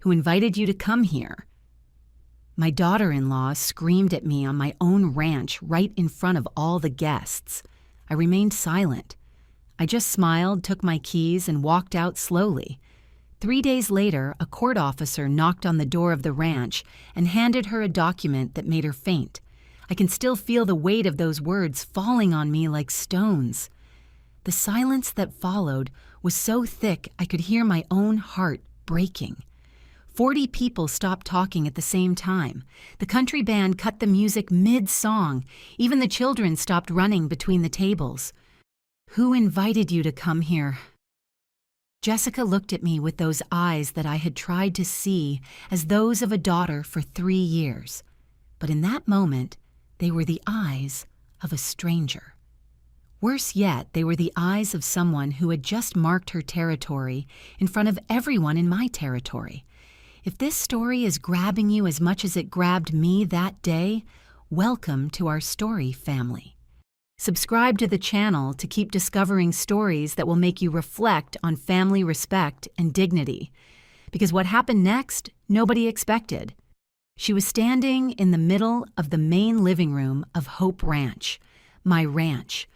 Who invited you to come here?" My daughter-in-law screamed at me on my own ranch right in front of all the guests. I remained silent. I just smiled, took my keys, and walked out slowly. 3 days later, a court officer knocked on the door of the ranch and handed her a document that made her faint. I can still feel the weight of those words falling on me like stones. The silence that followed was so thick I could hear my own heart breaking. 40 people stopped talking at the same time. The country band cut the music mid-song. Even the children stopped running between the tables. "Who invited you to come here?" Jessica looked at me with those eyes that I had tried to see as those of a daughter for 3 years. But in that moment, they were the eyes of a stranger. Worse yet, they were the eyes of someone who had just marked her territory in front of everyone in my territory. If this story is grabbing you as much as it grabbed me that day, welcome to our story family. Subscribe to the channel to keep discovering stories that will make you reflect on family respect and dignity. Because what happened next, nobody expected. She was standing in the middle of the main living room of Hope Ranch, my ranch.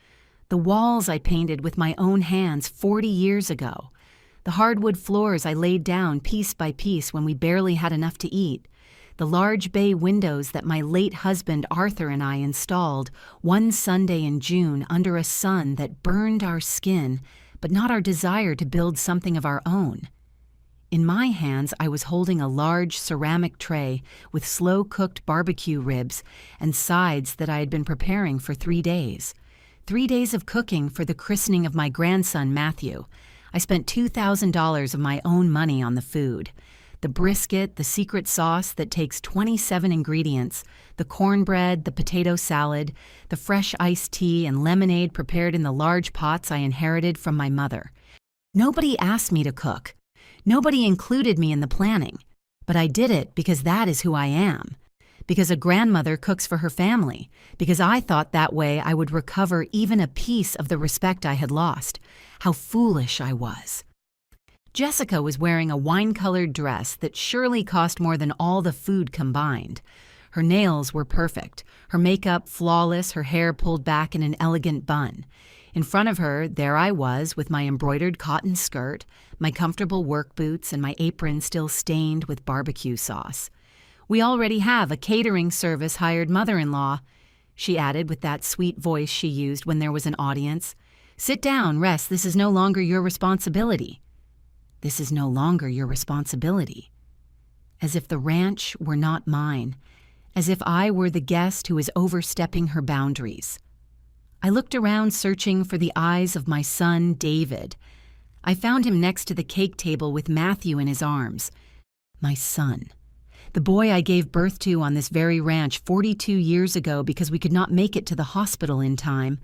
The walls I painted with my own hands 40 years ago. The hardwood floors I laid down piece by piece when we barely had enough to eat. The large bay windows that my late husband Arthur and I installed one Sunday in June under a sun that burned our skin, but not our desire to build something of our own. In my hands, I was holding a large ceramic tray with slow-cooked barbecue ribs and sides that I had been preparing for 3 days. 3 days of cooking for the christening of my grandson, Matthew. I spent $2,000 of my own money on the food. The brisket, the secret sauce that takes 27 ingredients, the cornbread, the potato salad, the fresh iced tea and lemonade prepared in the large pots I inherited from my mother. Nobody asked me to cook. Nobody included me in the planning. But I did it because that is who I am. Because a grandmother cooks for her family. Because I thought that way I would recover even a piece of the respect I had lost. How foolish I was. Jessica was wearing a wine-colored dress that surely cost more than all the food combined. Her nails were perfect, her makeup flawless, her hair pulled back in an elegant bun. In front of her, there I was with my embroidered cotton skirt, my comfortable work boots, and my apron still stained with barbecue sauce. "We already have a catering service hired mother-in-law," she added with that sweet voice she used when there was an audience. "Sit down, rest, this is no longer your responsibility." This is no longer your responsibility. As if the ranch were not mine, as if I were the guest who is overstepping her boundaries. I looked around searching for the eyes of my son, David. I found him next to the cake table with Matthew in his arms. My son. The boy I gave birth to on this very ranch 42 years ago because we could not make it to the hospital in time.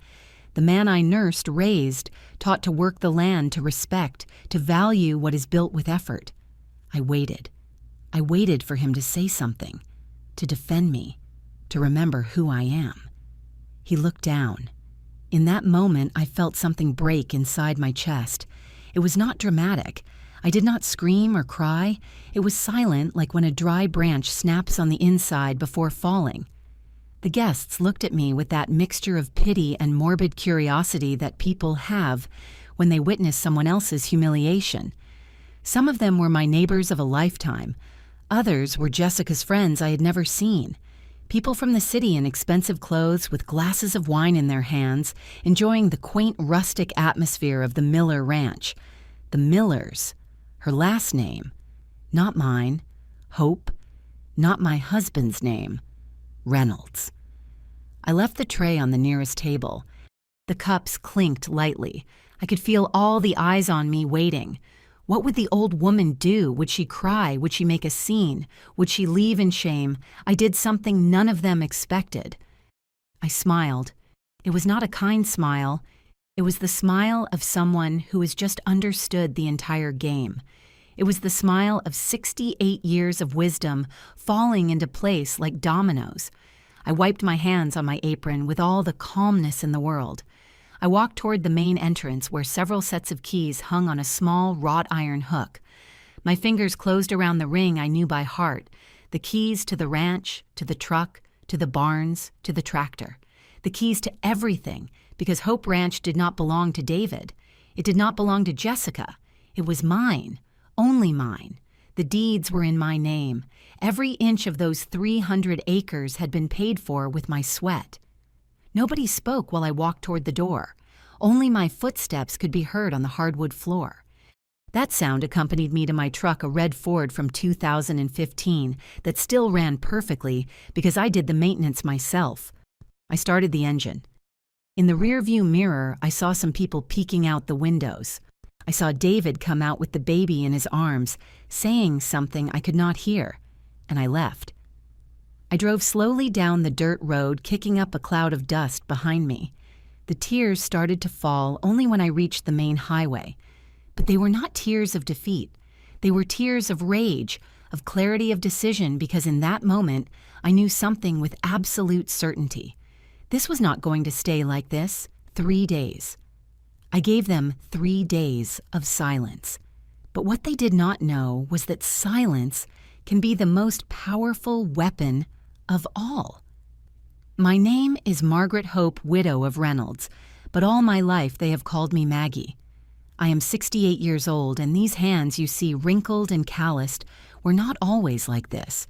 The man I nursed, raised, taught to work the land, to respect, to value what is built with effort. I waited. I waited for him to say something, to defend me, to remember who I am. He looked down. In that moment, I felt something break inside my chest. It was not dramatic. I did not scream or cry. It was silent, like when a dry branch snaps on the inside before falling. The guests looked at me with that mixture of pity and morbid curiosity that people have when they witness someone else's humiliation. Some of them were my neighbors of a lifetime. Others were Jessica's friends I had never seen. People from the city in expensive clothes with glasses of wine in their hands, enjoying the quaint rustic atmosphere of the Miller Ranch. The Millers. Her last name. Not mine. Hope. Not my husband's name. Reynolds. I left the tray on the nearest table. The cups clinked lightly. I could feel all the eyes on me waiting. What would the old woman do? Would she cry? Would she make a scene? Would she leave in shame? I did something none of them expected. I smiled. It was not a kind smile. It was the smile of someone who has just understood the entire game. It was the smile of 68 years of wisdom falling into place like dominoes. I wiped my hands on my apron with all the calmness in the world. I walked toward the main entrance where several sets of keys hung on a small wrought iron hook. My fingers closed around the ring I knew by heart, the keys to the ranch, to the truck, to the barns, to the tractor. The keys to everything, because Hope Ranch did not belong to David. It did not belong to Jessica. It was mine, only mine. The deeds were in my name. Every inch of those 300 acres had been paid for with my sweat. Nobody spoke while I walked toward the door. Only my footsteps could be heard on the hardwood floor. That sound accompanied me to my truck, a red Ford from 2015 that still ran perfectly because I did the maintenance myself. I started the engine. In the rearview mirror, I saw some people peeking out the windows. I saw David come out with the baby in his arms, saying something I could not hear, and I left. I drove slowly down the dirt road, kicking up a cloud of dust behind me. The tears started to fall only when I reached the main highway. But they were not tears of defeat. They were tears of rage, of clarity of decision, because in that moment, I knew something with absolute certainty. This was not going to stay like this. 3 days. I gave them 3 days of silence. But what they did not know was that silence can be the most powerful weapon of all. My name is Margaret Hope, widow of Reynolds, but all my life they have called me Maggie. I am 68 years old, and these hands you see wrinkled and calloused were not always like this.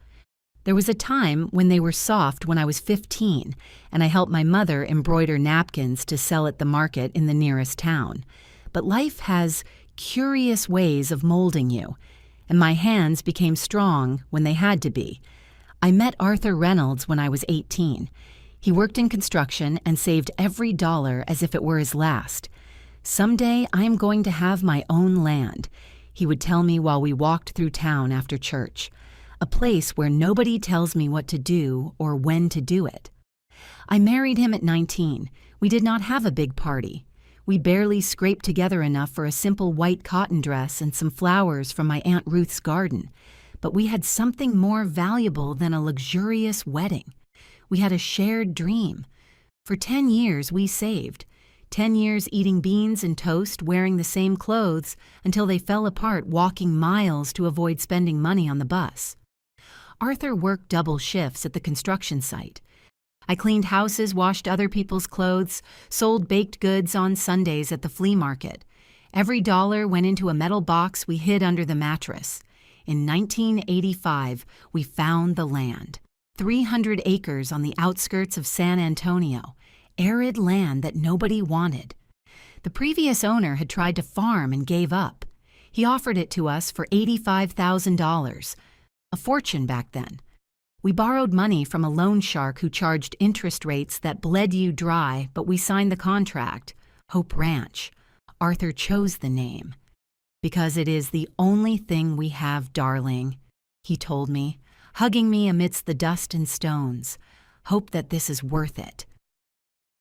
There was a time when they were soft when I was 15, and I helped my mother embroider napkins to sell at the market in the nearest town. But life has curious ways of molding you, and my hands became strong when they had to be. I met Arthur Reynolds when I was 18. He worked in construction and saved every dollar as if it were his last. "Someday I am going to have my own land," he would tell me while we walked through town after church. "A place where nobody tells me what to do or when to do it." I married him at 19. We did not have a big party. We barely scraped together enough for a simple white cotton dress and some flowers from my Aunt Ruth's garden. But we had something more valuable than a luxurious wedding. We had a shared dream. For 10 years we saved. 10 years eating beans and toast, wearing the same clothes, until they fell apart walking miles to avoid spending money on the bus. Arthur worked double shifts at the construction site. I cleaned houses, washed other people's clothes, sold baked goods on Sundays at the flea market. Every dollar went into a metal box we hid under the mattress. In 1985, we found the land. 300 acres on the outskirts of San Antonio. Arid land that nobody wanted. The previous owner had tried to farm and gave up. He offered it to us for $85,000, a fortune back then. We borrowed money from a loan shark who charged interest rates that bled you dry, but we signed the contract. Hope Ranch. Arthur chose the name. "Because it is the only thing we have, darling," he told me, hugging me amidst the dust and stones. "Hope that this is worth it."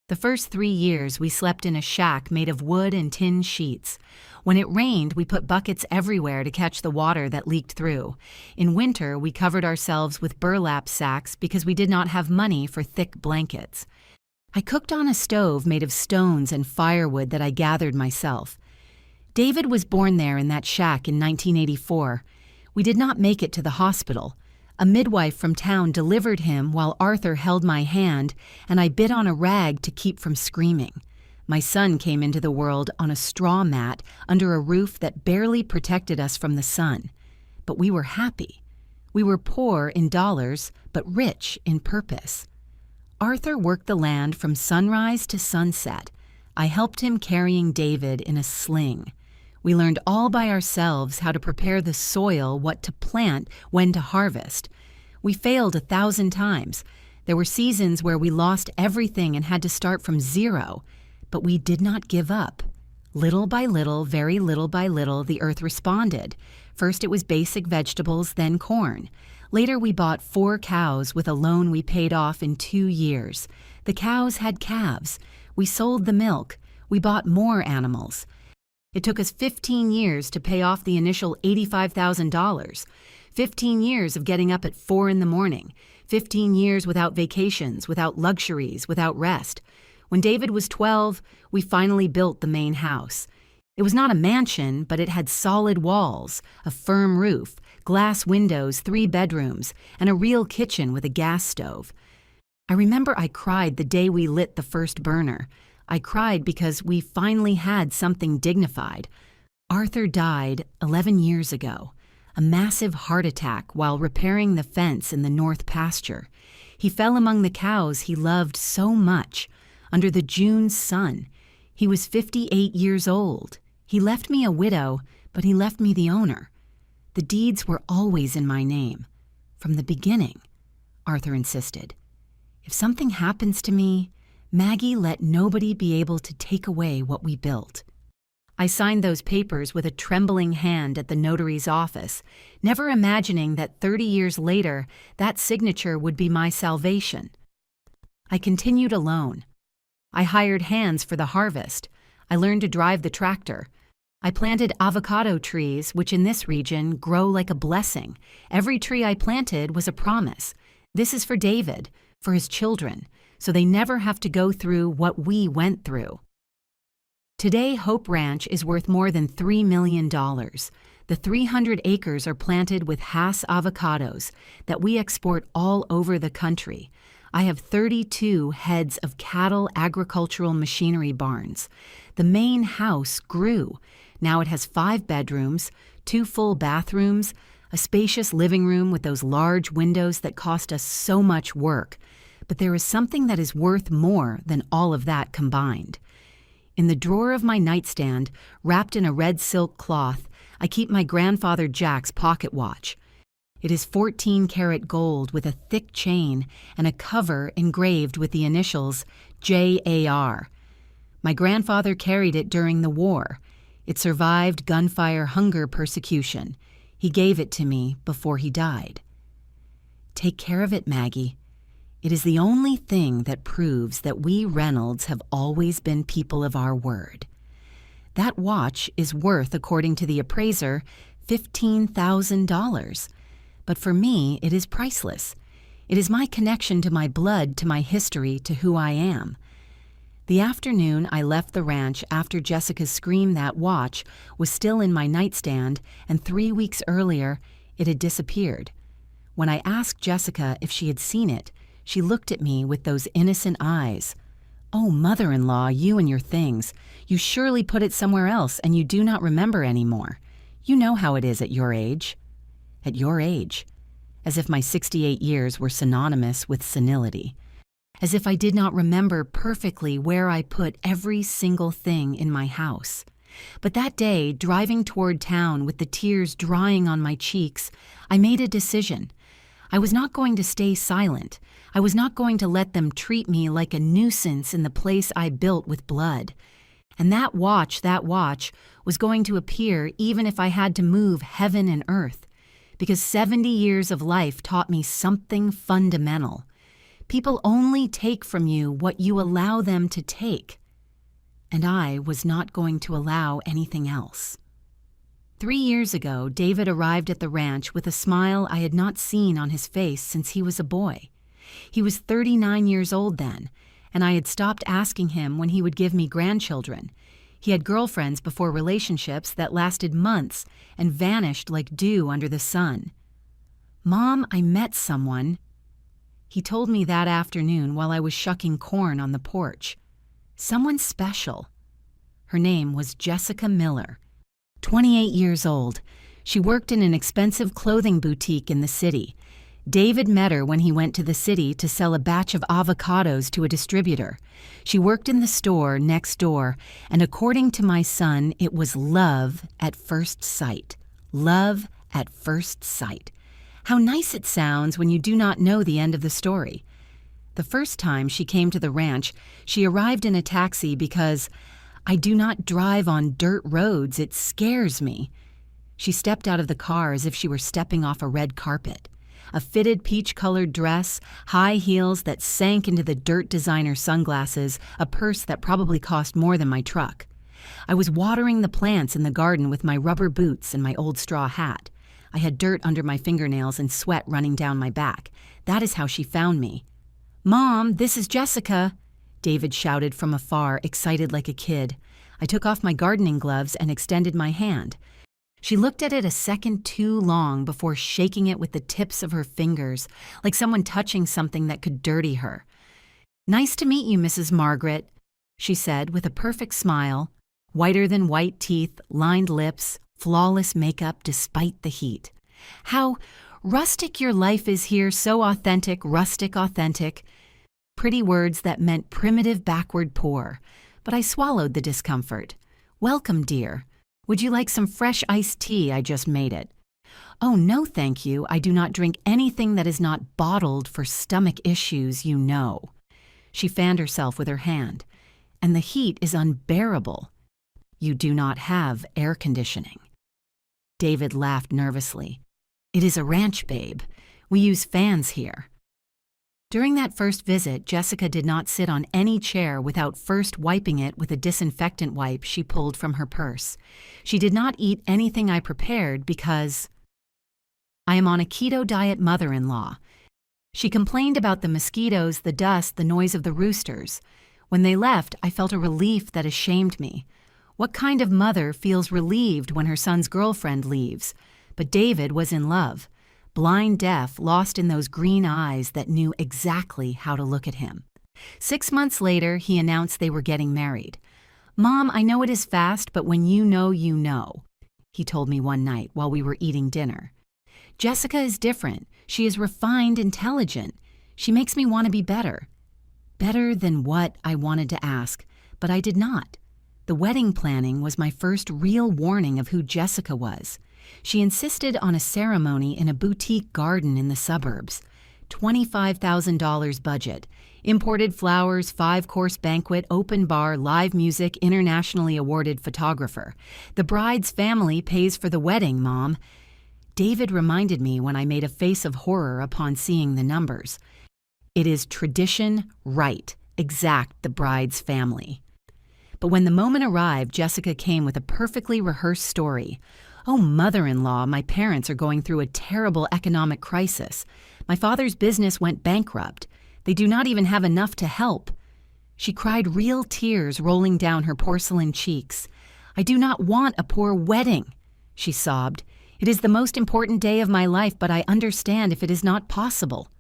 The first 3 years we slept in a shack made of wood and tin sheets. When it rained, we put buckets everywhere to catch the water that leaked through. In winter, we covered ourselves with burlap sacks because we did not have money for thick blankets. I cooked on a stove made of stones and firewood that I gathered myself. David was born there in that shack in 1984. We did not make it to the hospital. A midwife from town delivered him while Arthur held my hand, and I bit on a rag to keep from screaming. My son came into the world on a straw mat under a roof that barely protected us from the sun. But we were happy. We were poor in dollars, but rich in purpose. Arthur worked the land from sunrise to sunset. I helped him carrying David in a sling. We learned all by ourselves how to prepare the soil, what to plant, when to harvest. We failed 1,000 times. There were seasons where we lost everything and had to start from zero. But we did not give up. Little by little, very little by little, the earth responded. First it was basic vegetables, then corn. Later we bought 4 cows with a loan we paid off in 2 years. The cows had calves. We sold the milk. We bought more animals. It took us 15 years to pay off the initial $85,000. 15 years of getting up at 4 in the morning. 15 years without vacations, without luxuries, without rest. When David was 12, we finally built the main house. It was not a mansion, but it had solid walls, a firm roof, glass windows, 3 bedrooms, and a real kitchen with a gas stove. I remember I cried the day we lit the first burner. I cried because we finally had something dignified. Arthur died 11 years ago, a massive heart attack while repairing the fence in the north pasture. He fell among the cows he loved so much, under the June sun. He was 58 years old. He left me a widow, but he left me the owner. The deeds were always in my name. From the beginning, Arthur insisted. If something happens to me, Maggie, let nobody be able to take away what we built. I signed those papers with a trembling hand at the notary's office, never imagining that 30 years later, that signature would be my salvation. I continued alone. I hired hands for the harvest. I learned to drive the tractor. I planted avocado trees, which in this region grow like a blessing. Every tree I planted was a promise. This is for David, for his children, so they never have to go through what we went through. Today, Hope Ranch is worth more than $3 million. The 300 acres are planted with Hass avocados that we export all over the country. I have 32 heads of cattle agricultural machinery barns. The main house grew. Now it has 5 bedrooms, 2 full bathrooms, a spacious living room with those large windows that cost us so much work. But there is something that is worth more than all of that combined. In the drawer of my nightstand, wrapped in a red silk cloth, I keep my grandfather Jack's pocket watch. It is 14-karat gold with a thick chain and a cover engraved with the initials JAR. My grandfather carried it during the war. It survived gunfire hunger persecution. He gave it to me before he died. Take care of it, Maggie. It is the only thing that proves that we Reynolds have always been people of our word. That watch is worth, according to the appraiser, $15,000. But for me, it is priceless. It is my connection to my blood, to my history, to who I am. The afternoon I left the ranch after Jessica's scream, that watch was still in my nightstand, and 3 weeks earlier, it had disappeared. When I asked Jessica if she had seen it, she looked at me with those innocent eyes. "Oh, mother-in-law, you and your things. You surely put it somewhere else and you do not remember anymore. You know how it is at your age." At your age. As if my 68 years were synonymous with senility. As if I did not remember perfectly where I put every single thing in my house. But that day, driving toward town with the tears drying on my cheeks, I made a decision. I was not going to stay silent. I was not going to let them treat me like a nuisance in the place I built with blood. And that watch, was going to appear even if I had to move heaven and earth. Because 70 years of life taught me something fundamental. People only take from you what you allow them to take. And I was not going to allow anything else. 3 years ago, David arrived at the ranch with a smile I had not seen on his face since he was a boy. He was 39 years old then, and I had stopped asking him when he would give me grandchildren. He had girlfriends before relationships that lasted months and vanished like dew under the sun. "Mom, I met someone." He told me that afternoon while I was shucking corn on the porch. Someone special. Her name was Jessica Miller. 28 years old. She worked in an expensive clothing boutique in the city. David met her when he went to the city to sell a batch of avocados to a distributor. She worked in the store next door, and according to my son, it was love at first sight. Love at first sight. How nice it sounds when you do not know the end of the story. The first time she came to the ranch, she arrived in a taxi because I do not drive on dirt roads, it scares me. She stepped out of the car as if she were stepping off a red carpet. A fitted peach-colored dress, high heels that sank into the dirt designer sunglasses, a purse that probably cost more than my truck. I was watering the plants in the garden with my rubber boots and my old straw hat. I had dirt under my fingernails and sweat running down my back. That is how she found me. "Mom, this is Jessica," David shouted from afar, excited like a kid. I took off my gardening gloves and extended my hand. She looked at it a second too long before shaking it with the tips of her fingers, like someone touching something that could dirty her. "Nice to meet you, Mrs. Margaret," she said with a perfect smile, whiter than white teeth, lined lips, flawless makeup despite the heat. "How rustic your life is here, so authentic, rustic, authentic." Pretty words that meant primitive, backward poor, but I swallowed the discomfort. "Welcome, dear. Would you like some fresh iced tea? I just made it." "Oh, no, thank you. I do not drink anything that is not bottled for stomach issues, you know." She fanned herself with her hand. "And the heat is unbearable. You do not have air conditioning." David laughed nervously. "It is a ranch, babe. We use fans here." During that first visit, Jessica did not sit on any chair without first wiping it with a disinfectant wipe she pulled from her purse. She did not eat anything I prepared because I am on a keto diet mother-in-law. She complained about the mosquitoes, the dust, the noise of the roosters. When they left, I felt a relief that ashamed me. What kind of mother feels relieved when her son's girlfriend leaves? But David was in love. Blind deaf, lost in those green eyes that knew exactly how to look at him. 6 months later, he announced they were getting married. "Mom, I know it is fast, but when you know, he told me one night while we were eating dinner. "Jessica is different. She is refined, intelligent. She makes me want to be better." Better than what, I wanted to ask, but I did not. The wedding planning was my first real warning of who Jessica was. She insisted on a ceremony in a boutique garden in the suburbs. $25,000 budget. Imported flowers, 5-course banquet, open bar, live music, internationally awarded photographer. "The bride's family pays for the wedding, Mom." David reminded me when I made a face of horror upon seeing the numbers. It is tradition, right, exact the bride's family. But when the moment arrived, Jessica came with a perfectly rehearsed story. "Oh, mother-in-law, my parents are going through a terrible economic crisis. My father's business went bankrupt. They do not even have enough to help." She cried, real tears rolling down her porcelain cheeks. "I do not want a poor wedding," she sobbed. "It is the most important day of my life, but I understand if it is not possible."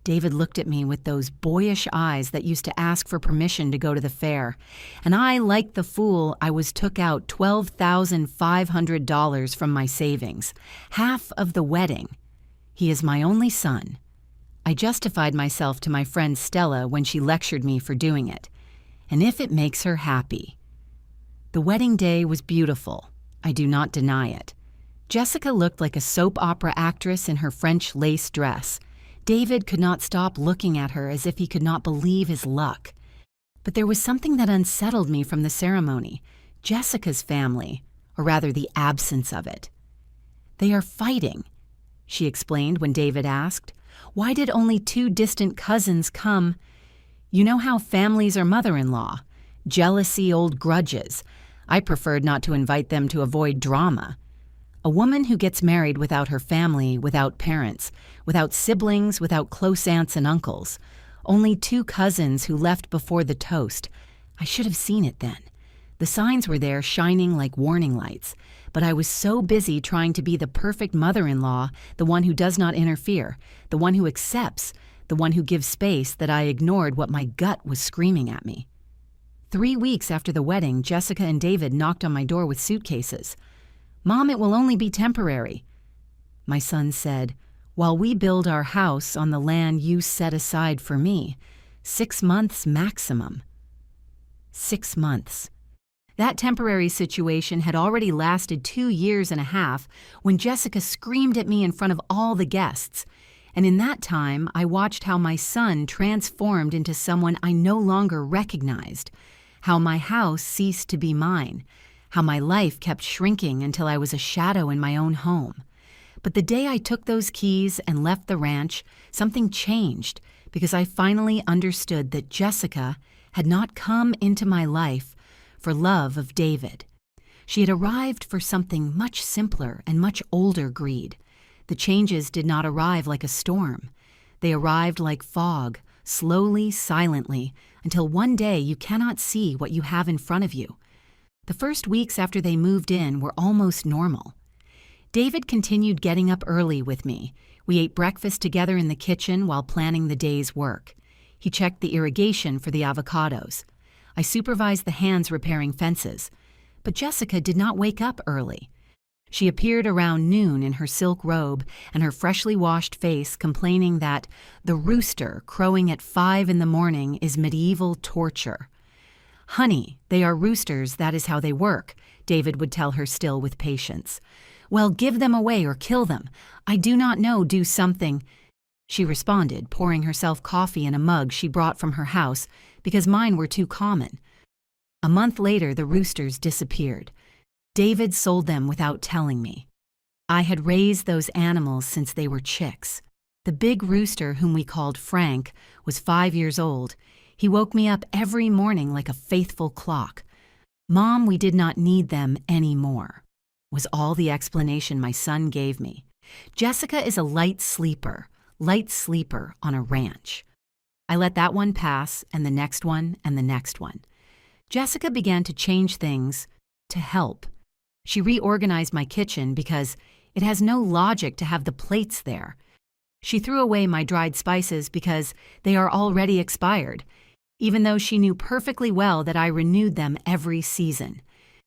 David looked at me with those boyish eyes that used to ask for permission to go to the fair, and I, like the fool, took out $12,500 from my savings, half of the wedding. He is my only son. I justified myself to my friend Stella when she lectured me for doing it. And if it makes her happy. The wedding day was beautiful. I do not deny it. Jessica looked like a soap opera actress in her French lace dress. David could not stop looking at her as if he could not believe his luck. But there was something that unsettled me from the ceremony. Jessica's family, or rather the absence of it. "They are fighting," she explained when David asked. "Why did only 2 distant cousins come?" "You know how families are, mother-in-law. Jealousy, old grudges. I preferred not to invite them to avoid drama. A woman who gets married without her family, without parents, without siblings, without close aunts and uncles. Only 2 cousins who left before the toast. I should have seen it then. The signs were there shining like warning lights, but I was so busy trying to be the perfect mother-in-law, the one who does not interfere, the one who accepts, the one who gives space, that I ignored what my gut was screaming at me. 3 weeks after the wedding, Jessica and David knocked on my door with suitcases. "Mom, it will only be temporary." My son said, "While we build our house on the land you set aside for me, 6 months maximum." 6 months. That temporary situation had already lasted 2 years and a half when Jessica screamed at me in front of all the guests. And in that time, I watched how my son transformed into someone I no longer recognized, how my house ceased to be mine, how my life kept shrinking until I was a shadow in my own home. But the day I took those keys and left the ranch, something changed because I finally understood that Jessica had not come into my life for love of David. She had arrived for something much simpler and much older greed. The changes did not arrive like a storm. They arrived like fog, slowly, silently, until one day you cannot see what you have in front of you. The first weeks after they moved in were almost normal. David continued getting up early with me. We ate breakfast together in the kitchen while planning the day's work. He checked the irrigation for the avocados. I supervised the hands repairing fences. But Jessica did not wake up early. She appeared around noon in her silk robe and her freshly washed face, complaining that the rooster crowing at 5 in the morning is medieval torture. "Honey, they are roosters, that is how they work," David would tell her still with patience. "Well, give them away or kill them. I do not know, do something." She responded, pouring herself coffee in a mug she brought from her house because mine were too common. A month later, the roosters disappeared. David sold them without telling me. I had raised those animals since they were chicks. The big rooster, whom we called Frank, was 5 years old. He woke me up every morning like a faithful clock. "Mom, we did not need them anymore," was all the explanation my son gave me. Jessica is a light sleeper on a ranch. I let that one pass, and the next one, and the next one. Jessica began to change things to help. She reorganized my kitchen because it has no logic to have the plates there. She threw away my dried spices because they are already expired, even though she knew perfectly well that I renewed them every season.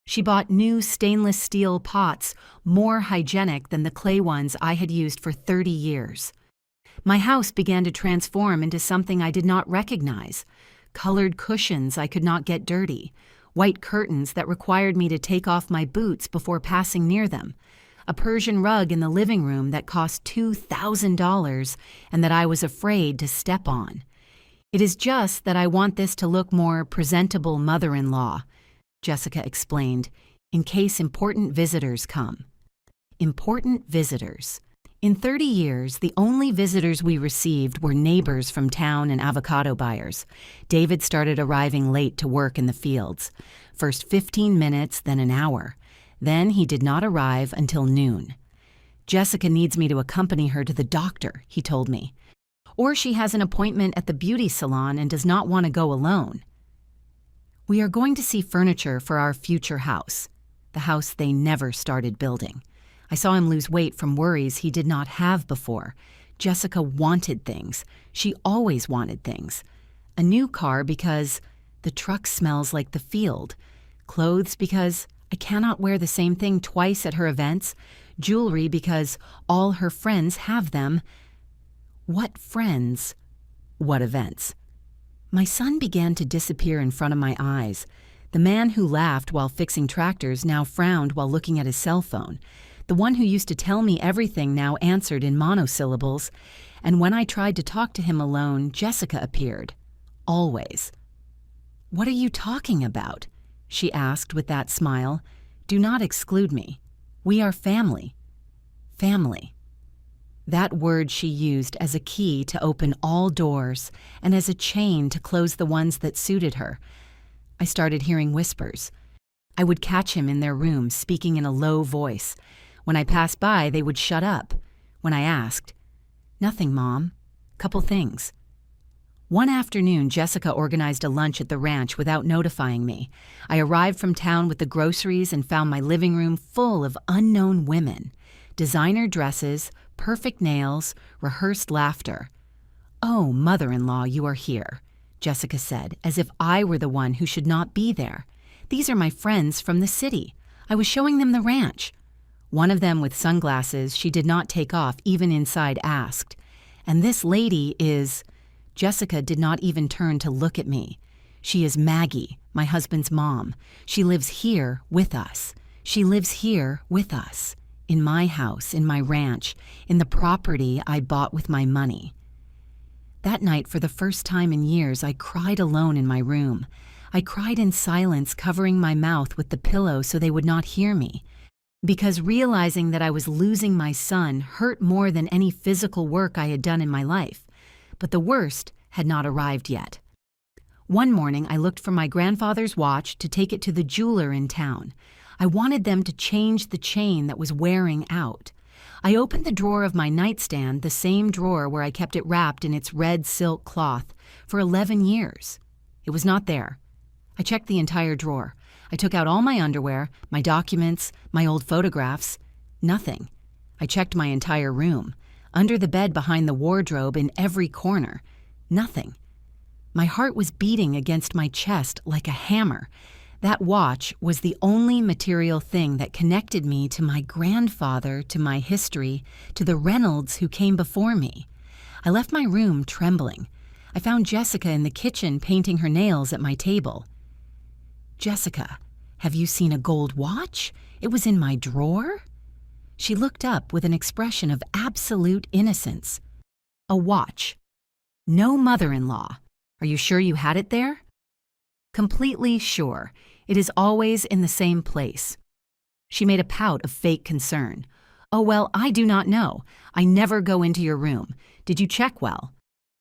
She bought new stainless steel pots, more hygienic than the clay ones I had used for 30 years. My house began to transform into something I did not recognize. Colored cushions I could not get dirty, white curtains that required me to take off my boots before passing near them, a Persian rug in the living room that cost $2,000 and that I was afraid to step on. "It is just that I want this to look more presentable, mother-in-law," Jessica explained, "in case important visitors come." Important visitors. In 30 years, the only visitors we received were neighbors from town and avocado buyers. David started arriving late to work in the fields. First 15 minutes, then an hour. Then he did not arrive until noon. "Jessica needs me to accompany her to the doctor," he told me. "Or she has an appointment at the beauty salon and does not want to go alone." We are going to see furniture for our future house, the house they never started building. I saw him lose weight from worries he did not have before. Jessica wanted things. She always wanted things. A new car because the truck smells like the field. Clothes because I cannot wear the same thing twice at her events. Jewelry because all her friends have them. What friends? What events? My son began to disappear in front of my eyes. The man who laughed while fixing tractors now frowned while looking at his cell phone. The one who used to tell me everything now answered in monosyllables, and when I tried to talk to him alone, Jessica appeared. Always. "What are you talking about?" she asked with that smile. "Do not exclude me. We are family." Family. That word she used as a key to open all doors and as a chain to close the ones that suited her. I started hearing whispers. I would catch him in their room speaking in a low voice. When I passed by, they would shut up. When I asked, "Nothing, Mom. Couple things." One afternoon, Jessica organized a lunch at the ranch without notifying me. I arrived from town with the groceries and found my living room full of unknown women. Designer dresses, perfect nails, rehearsed laughter. "Oh, mother-in-law, you are here," Jessica said, as if I were the one who should not be there. "These are my friends from the city. I was showing them the ranch." One of them with sunglasses she did not take off even inside asked, "And this lady is—" Jessica did not even turn to look at me. "She is Maggie, my husband's mom. She lives here with us. She lives here with us. In my house, in my ranch, in the property I bought with my money." That night, for the first time in years, I cried alone in my room. I cried in silence, covering my mouth with the pillow so they would not hear me. Because realizing that I was losing my son hurt more than any physical work I had done in my life. But the worst had not arrived yet. One morning, I looked for my grandfather's watch to take it to the jeweler in town. I wanted them to change the chain that was wearing out. I opened the drawer of my nightstand, the same drawer where I kept it wrapped in its red silk cloth, for 11 years. It was not there. I checked the entire drawer. I took out all my underwear, my documents, my old photographs. Nothing. I checked my entire room, under the bed, behind the wardrobe, in every corner. Nothing. My heart was beating against my chest like a hammer. That watch was the only material thing that connected me to my grandfather, to my history, to the Reynolds who came before me. I left my room trembling. I found Jessica in the kitchen painting her nails at my table. "Jessica, have you seen a gold watch? It was in my drawer." She looked up with an expression of absolute innocence. "A watch. No mother-in-law. Are you sure you had it there?" "Completely sure. It is always in the same place." She made a pout of fake concern. "Oh, well, I do not know. I never go into your room. Did you check well?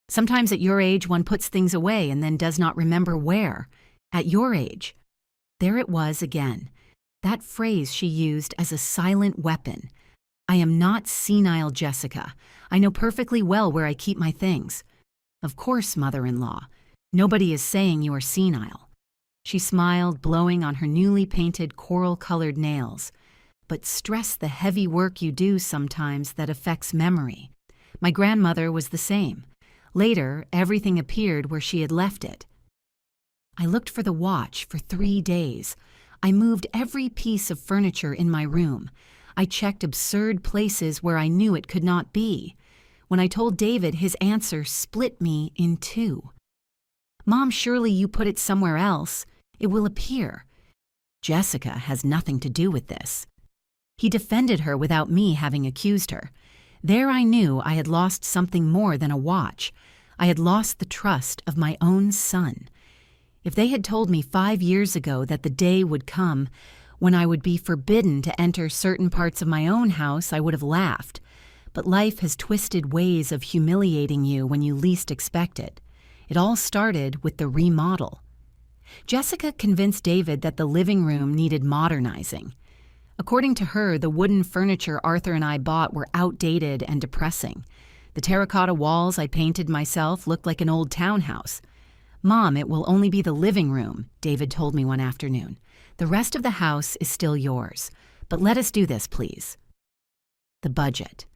Sometimes at your age one puts things away and then does not remember where. At your age." There it was again. That phrase she used as a silent weapon. "I am not senile, Jessica. I know perfectly well where I keep my things." "Of course, mother-in-law. Nobody is saying you are senile." She smiled, blowing on her newly painted coral-colored nails. "But stress the heavy work you do sometimes that affects memory. My grandmother was the same. Later, everything appeared where she had left it." I looked for the watch for 3 days. I moved every piece of furniture in my room. I checked absurd places where I knew it could not be. When I told David, his answer split me in two. "Mom, surely you put it somewhere else. It will appear." "Jessica has nothing to do with this." He defended her without me having accused her. There I knew I had lost something more than a watch. I had lost the trust of my own son. If they had told me 5 years ago that the day would come when I would be forbidden to enter certain parts of my own house, I would have laughed. But life has twisted ways of humiliating you when you least expect it. It all started with the remodel. Jessica convinced David that the living room needed modernizing. According to her, the wooden furniture Arthur and I bought were outdated and depressing. The terracotta walls I painted myself looked like an old townhouse. "Mom, it will only be the living room," David told me one afternoon. "The rest of the house is still yours. But let us do this, please." The budget.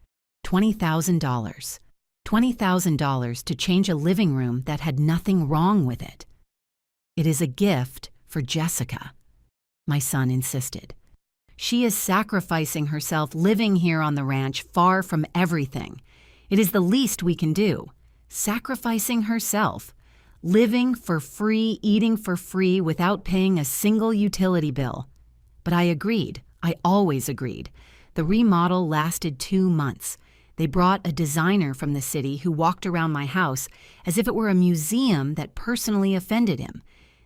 $20,000. $20,000 to change a living room that had nothing wrong with it. "It is a gift for Jessica," my son insisted. "She is sacrificing herself living here on the ranch far from everything. It is the least we can do. Sacrificing herself. Living for free, eating for free without paying a single utility bill." But I agreed. I always agreed. The remodel lasted 2 months. They brought a designer from the city who walked around my house as if it were a museum that personally offended him.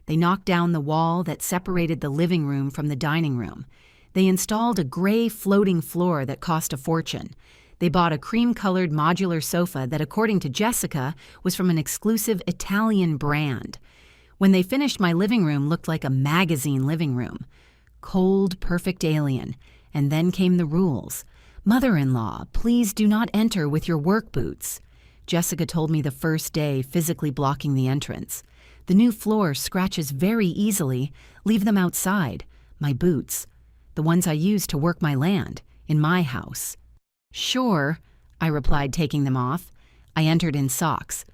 They knocked down the wall that separated the living room from the dining room. They installed a gray floating floor that cost a fortune. They bought a cream-colored modular sofa that, according to Jessica, was from an exclusive Italian brand. When they finished, my living room looked like a magazine living room. Cold, perfect alien. And then came the rules. "Mother-in-law, please do not enter with your work boots." Jessica told me the first day, physically blocking the entrance. "The new floor scratches very easily. Leave them outside. My boots. The ones I use to work my land. In my house." "Sure," I replied, taking them off. I entered in socks.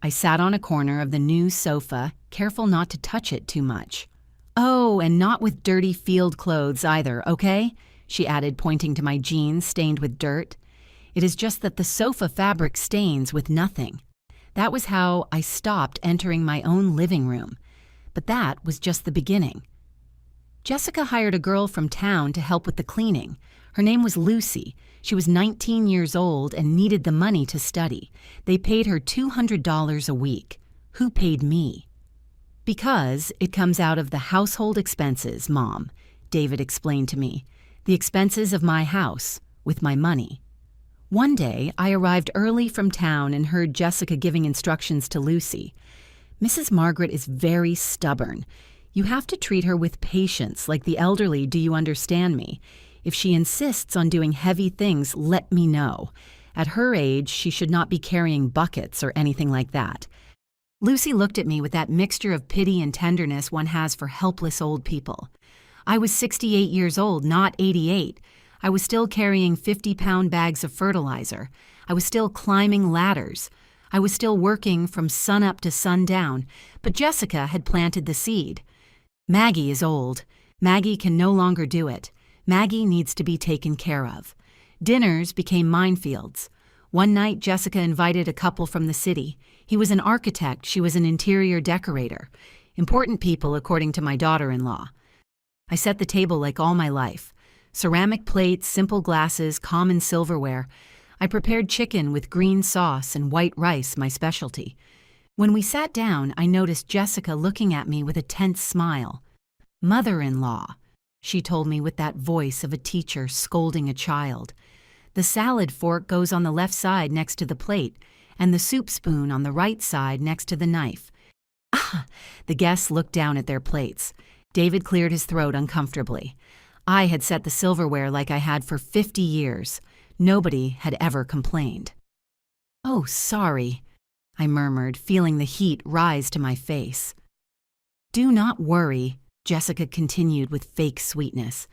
I sat on a corner of the new sofa, careful not to touch it too much. "Oh, and not with dirty field clothes either, okay?" she added, pointing to my jeans stained with dirt. "It is just that the sofa fabric stains with nothing." That was how I stopped entering my own living room. But that was just the beginning. Jessica hired a girl from town to help with the cleaning. Her name was Lucy. She was 19 years old and needed the money to study. They paid her $200 a week. Who paid me? "Because it comes out of the household expenses, Mom," David explained to me. "The expenses of my house, with my money." One day, I arrived early from town and heard Jessica giving instructions to Lucy. "Mrs. Margaret is very stubborn. You have to treat her with patience, like the elderly, do you understand me? If she insists on doing heavy things, let me know. At her age, she should not be carrying buckets or anything like that." Lucy looked at me with that mixture of pity and tenderness one has for helpless old people. I was 68 years old, not 88. I was still carrying 50-pound bags of fertilizer. I was still climbing ladders. I was still working from sunup to sundown, but Jessica had planted the seed. Maggie is old. Maggie can no longer do it. Maggie needs to be taken care of. Dinners became minefields. One night, Jessica invited a couple from the city. He was an architect, she was an interior decorator. Important people, according to my daughter-in-law. I set the table like all my life. Ceramic plates, simple glasses, common silverware. I prepared chicken with green sauce and white rice, my specialty. When we sat down, I noticed Jessica looking at me with a tense smile. "Mother-in-law," she told me with that voice of a teacher scolding a child. "The salad fork goes on the left side next to the plate, and the soup spoon on the right side next to the knife." Ah! The guests looked down at their plates. David cleared his throat uncomfortably. I had set the silverware like I had for 50 years. Nobody had ever complained. "Oh, sorry," I murmured, feeling the heat rise to my face. "Do not worry," Jessica continued with fake sweetness.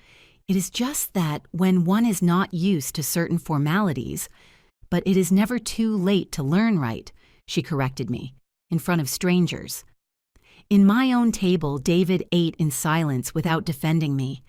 "It is just that when one is not used to certain formalities, but it is never too late to learn right," she corrected me, in front of strangers. In my own table, David ate in silence without defending me.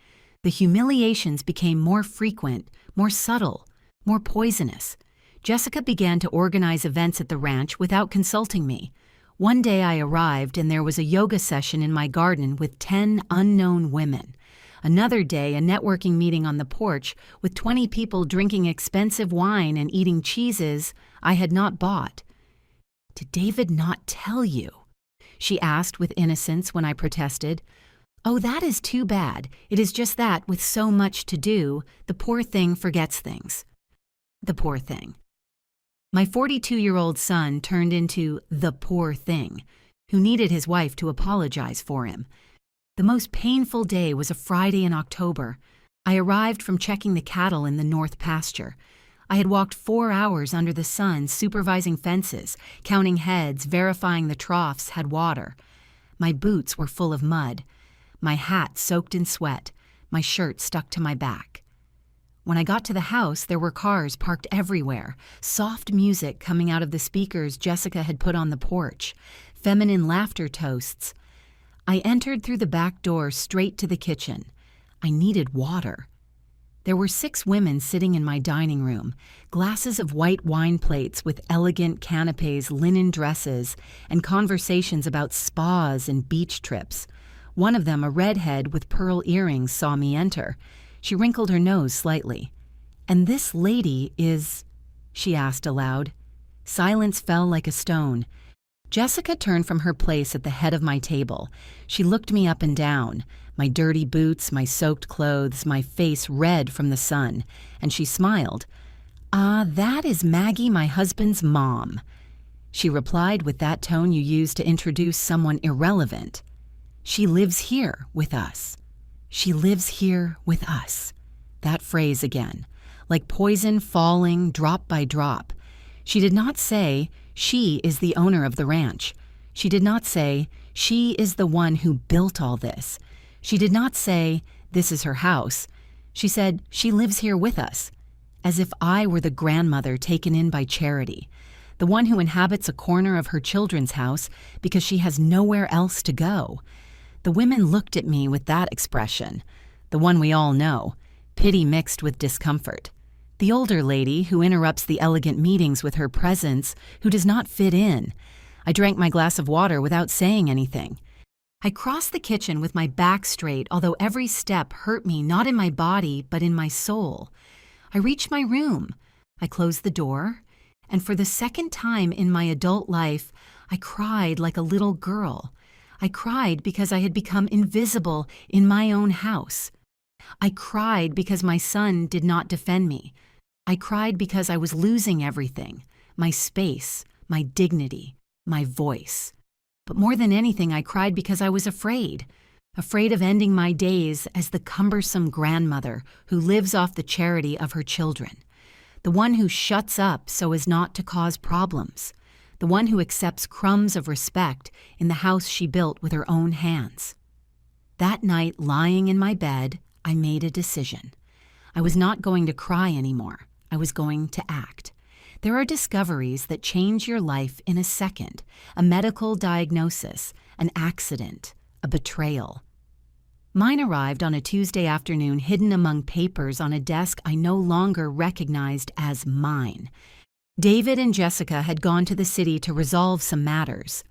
The humiliations became more frequent, more subtle, more poisonous. Jessica began to organize events at the ranch without consulting me. One day I arrived and there was a yoga session in my garden with 10 unknown women. Another day, a networking meeting on the porch with 20 people drinking expensive wine and eating cheeses I had not bought. "Did David not tell you?" she asked with innocence when I protested. "Oh, that is too bad. It is just that, with so much to do, the poor thing forgets things." The poor thing. My 42-year-old son turned into the poor thing, who needed his wife to apologize for him. The most painful day was a Friday in October. I arrived from checking the cattle in the north pasture. I had walked 4 hours under the sun, supervising fences, counting heads, verifying the troughs had water. My boots were full of mud. My hat soaked in sweat, my shirt stuck to my back. When I got to the house, there were cars parked everywhere, soft music coming out of the speakers Jessica had put on the porch, feminine laughter toasts. I entered through the back door straight to the kitchen. I needed water. There were 6 women sitting in my dining room, glasses of white wine plates with elegant canapes, linen dresses, and conversations about spas and beach trips. One of them, a redhead with pearl earrings, saw me enter. She wrinkled her nose slightly. "And this lady is—" she asked aloud. Silence fell like a stone. Jessica turned from her place at the head of my table. She looked me up and down, my dirty boots, my soaked clothes, my face red from the sun, and she smiled. "Ah, that is Maggie, my husband's mom," she replied with that tone you use to introduce someone irrelevant. "She lives here with us. She lives here with us." That phrase again, like poison falling drop by drop. She did not say, "She is the owner of the ranch." She did not say, "She is the one who built all this." She did not say, "This is her house." She said, "She lives here with us," as if I were the grandmother taken in by charity, the one who inhabits a corner of her children's house because she has nowhere else to go. The women looked at me with that expression, the one we all know, pity mixed with discomfort. The older lady who interrupts the elegant meetings with her presence, who does not fit in. I drank my glass of water without saying anything. I crossed the kitchen with my back straight, although every step hurt me not in my body but in my soul. I reached my room. I closed the door, and for the second time in my adult life, I cried like a little girl. I cried because I had become invisible in my own house. I cried because my son did not defend me. I cried because I was losing everything, my space, my dignity, my voice. But more than anything, I cried because I was afraid of ending my days as the cumbersome grandmother who lives off the charity of her children, the one who shuts up so as not to cause problems, the one who accepts crumbs of respect in the house she built with her own hands. That night, lying in my bed, I made a decision. I was not going to cry anymore. I was going to act. There are discoveries that change your life in a second: a medical diagnosis, an accident, a betrayal. Mine arrived on a Tuesday afternoon, hidden among papers on a desk I no longer recognized as mine. David and Jessica had gone to the city to resolve some matters.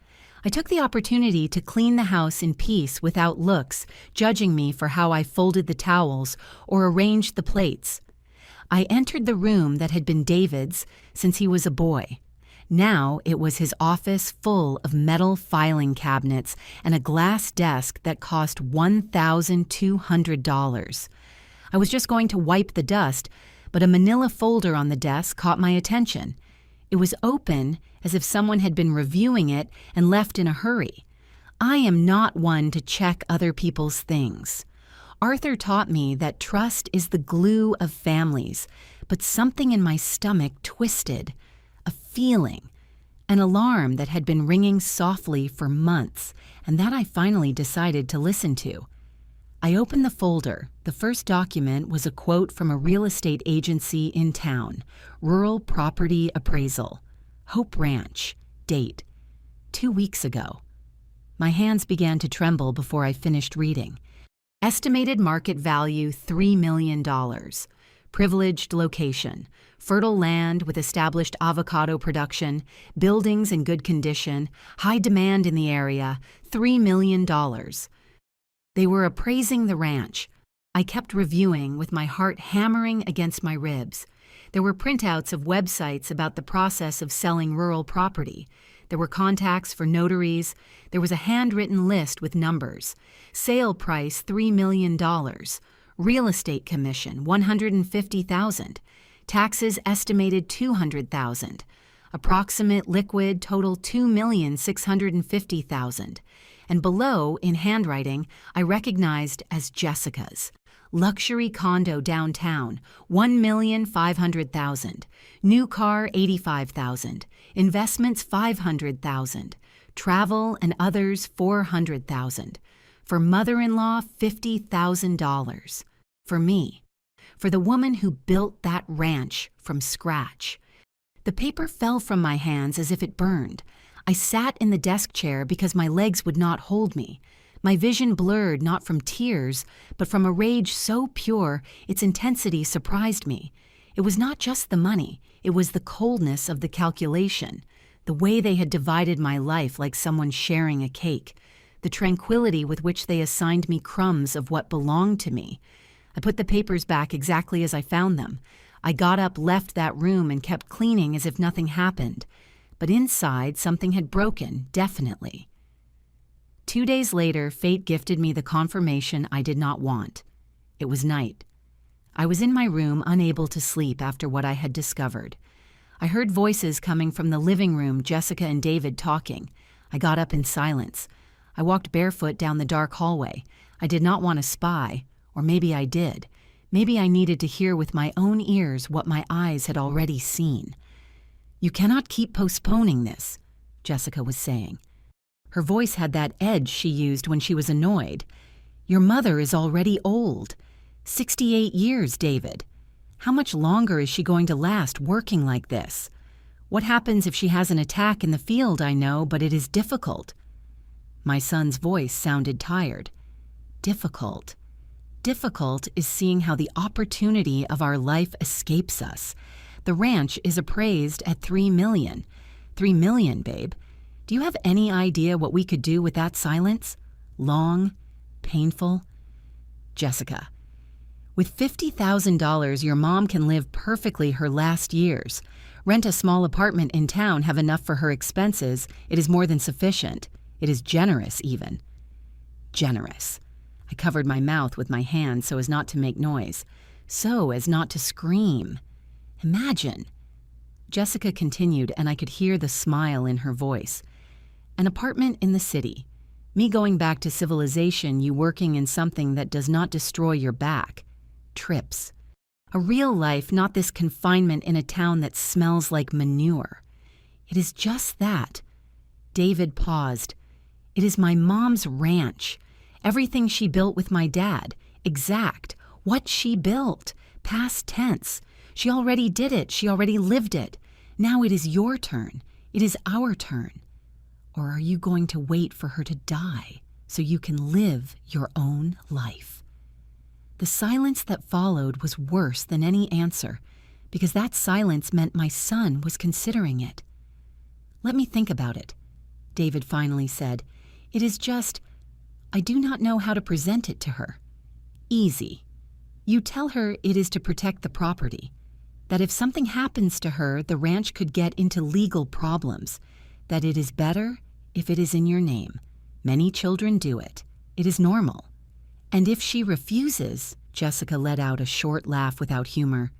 I took the opportunity to clean the house in peace without looks judging me for how I folded the towels or arranged the plates. I entered the room that had been David's since he was a boy. Now it was his office full of metal filing cabinets and a glass desk that cost $1,200. I was just going to wipe the dust, but a manila folder on the desk caught my attention. It was open, as if someone had been reviewing it and left in a hurry. I am not one to check other people's things. Arthur taught me that trust is the glue of families, but something in my stomach twisted. A feeling, an alarm that had been ringing softly for months, and that I finally decided to listen to. I opened the folder. The first document was a quote from a real estate agency in town: Rural Property Appraisal, Hope Ranch, date 2 weeks ago. My hands began to tremble before I finished reading. Estimated market value $3 million. Privileged location. Fertile land with established avocado production. Buildings in good condition. High demand in the area. $3 million. They were appraising the ranch. I kept reviewing with my heart hammering against my ribs. There were printouts of websites about the process of selling rural property. There were contacts for notaries. There was a handwritten list with numbers. Sale price $3 million. Real estate commission $150,000. Taxes estimated $200,000. Approximate liquid total $2,650,000. And below, in handwriting, I recognized as Jessica's. Luxury condo downtown, $1,500,000. New car, $85,000. Investments, $500,000. Travel and others, $400,000. For mother-in-law, $50,000. For me. For the woman who built that ranch from scratch. The paper fell from my hands as if it burned. I sat in the desk chair because my legs would not hold me. My vision blurred not from tears, but from a rage so pure its intensity surprised me. It was not just the money, it was the coldness of the calculation, the way they had divided my life like someone sharing a cake, the tranquility with which they assigned me crumbs of what belonged to me. I put the papers back exactly as I found them. I got up, left that room, and kept cleaning as if nothing happened. But inside, something had broken, definitely. 2 days later, fate gifted me the confirmation I did not want. It was night. I was in my room, unable to sleep after what I had discovered. I heard voices coming from the living room, Jessica and David talking. I got up in silence. I walked barefoot down the dark hallway. I did not want to spy, or maybe I did. Maybe I needed to hear with my own ears what my eyes had already seen. "You cannot keep postponing this," Jessica was saying. Her voice had that edge she used when she was annoyed. "Your mother is already old. 68 years, David. How much longer is she going to last working like this? What happens if she has an attack in the field, I know, but it is difficult." My son's voice sounded tired. Difficult. Difficult is seeing how the opportunity of our life escapes us. The ranch is appraised at $3 million. $3 million, babe. Do you have any idea what we could do with that silence? Long, painful. Jessica. With $50,000, your mom can live perfectly her last years. Rent a small apartment in town, have enough for her expenses. It is more than sufficient. It is generous, even. Generous. I covered my mouth with my hand so as not to make noise, so as not to scream. Imagine. Jessica continued, and I could hear the smile in her voice. An apartment in the city. Me going back to civilization, you working in something that does not destroy your back. Trips. A real life, not this confinement in a town that smells like manure. It is just that. David paused. It is my mom's ranch. Everything she built with my dad. Exact. What she built. Past tense. She already did it. She already lived it. Now it is your turn. It is our turn. Or are you going to wait for her to die so you can live your own life? The silence that followed was worse than any answer, because that silence meant my son was considering it. "Let me think about it," David finally said. "It is just, I do not know how to present it to her." "Easy. You tell her it is to protect the property, that if something happens to her, the ranch could get into legal problems, that it is better if it is in your name. Many children do it. It is normal. And if she refuses," Jessica let out a short laugh without humor,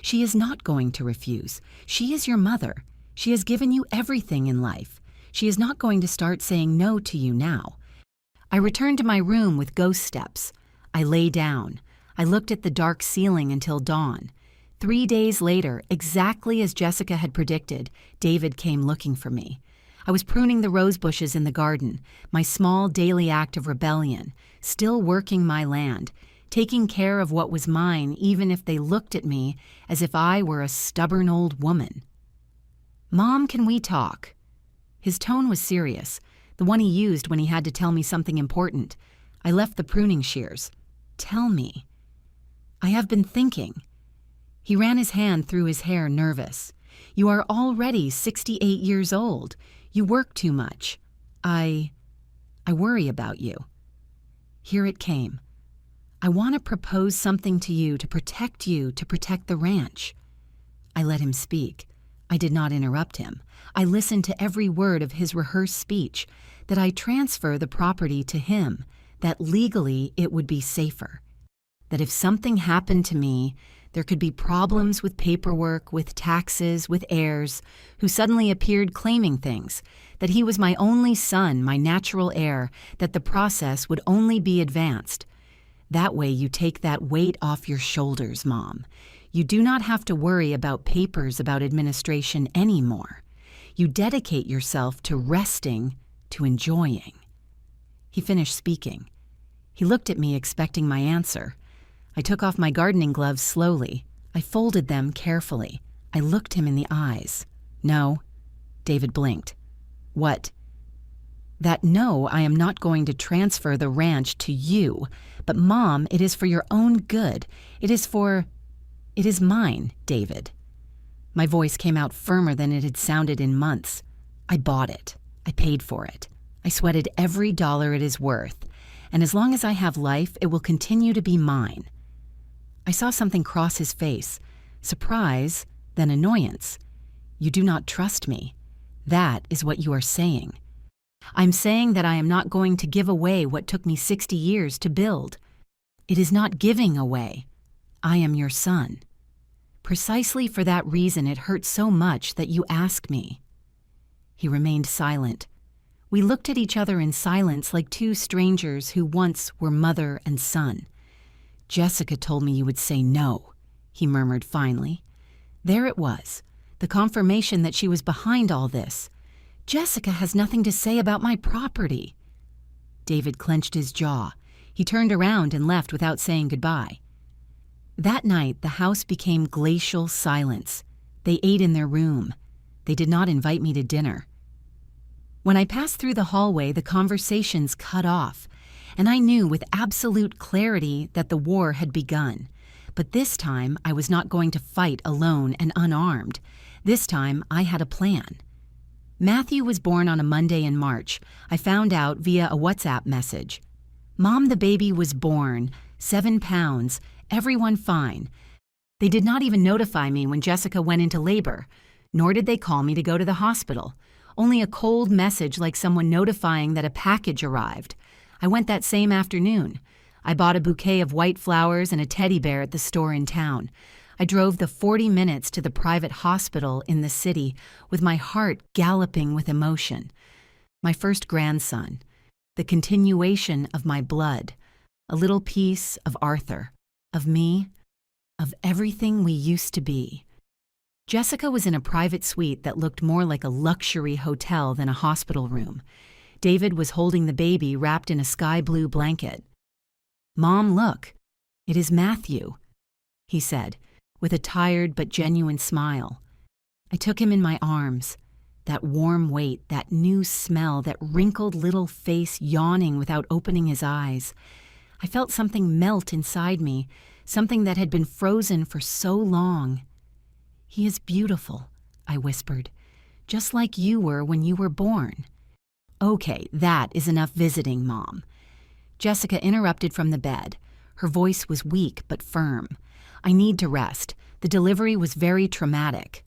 "she is not going to refuse. She is your mother. She has given you everything in life. She is not going to start saying no to you now." I returned to my room with ghost steps. I lay down. I looked at the dark ceiling until dawn. 3 days later, exactly as Jessica had predicted, David came looking for me. I was pruning the rose bushes in the garden, my small daily act of rebellion, still working my land, taking care of what was mine even if they looked at me as if I were a stubborn old woman. "Mom, can we talk?" His tone was serious, the one he used when he had to tell me something important. I left the pruning shears. "Tell me." "I have been thinking." He ran his hand through his hair, nervous. "You are already 68 years old. You work too much. I worry about you." Here it came. "I want to propose something to you to protect the ranch." I let him speak. I did not interrupt him. I listened to every word of his rehearsed speech, that I transfer the property to him, that legally it would be safer. That if something happened to me, there could be problems with paperwork, with taxes, with heirs, who suddenly appeared claiming things, that he was my only son, my natural heir, that the process would only be advanced. That way you take that weight off your shoulders, Mom. You do not have to worry about papers about administration anymore. You dedicate yourself to resting, to enjoying. He finished speaking. He looked at me expecting my answer. I took off my gardening gloves slowly. I folded them carefully. I looked him in the eyes. "No." David blinked. "What?" "That no, I am not going to transfer the ranch to you. But Mom, it is for your own good. It is mine, David." My voice came out firmer than it had sounded in months. "I bought it. I paid for it. I sweated every dollar it is worth. And as long as I have life, it will continue to be mine." I saw something cross his face. Surprise, then annoyance. "You do not trust me. That is what you are saying." "I'm saying that I am not going to give away what took me 60 years to build." "It is not giving away. I am your son. Precisely for that reason it hurts so much that you ask me." He remained silent. We looked at each other in silence like two strangers who once were mother and son. "Jessica told me you would say no," he murmured finally. There it was, the confirmation that she was behind all this. "Jessica has nothing to say about my property." David clenched his jaw. He turned around and left without saying goodbye. That night, the house became glacial silence. They ate in their room. They did not invite me to dinner. When I passed through the hallway, the conversations cut off, and I knew with absolute clarity that the war had begun. But this time, I was not going to fight alone and unarmed. This time, I had a plan. Matthew was born on a Monday in March. I found out via a WhatsApp message. "Mom, the baby was born, 7 pounds, everyone fine." They did not even notify me when Jessica went into labor, nor did they call me to go to the hospital. Only a cold message like someone notifying that a package arrived. I went that same afternoon. I bought a bouquet of white flowers and a teddy bear at the store in town. I drove the 40 minutes to the private hospital in the city with my heart galloping with emotion. My first grandson, the continuation of my blood, a little piece of Arthur, of me, of everything we used to be. Jessica was in a private suite that looked more like a luxury hotel than a hospital room. David was holding the baby wrapped in a sky blue blanket. "Mom, look. It is Matthew," he said, with a tired but genuine smile. I took him in my arms. That warm weight, that new smell, that wrinkled little face yawning without opening his eyes. I felt something melt inside me, something that had been frozen for so long. "He is beautiful," I whispered, "just like you were when you were born." "Okay, that is enough visiting, Mom." Jessica interrupted from the bed. Her voice was weak but firm. "I need to rest. The delivery was very traumatic."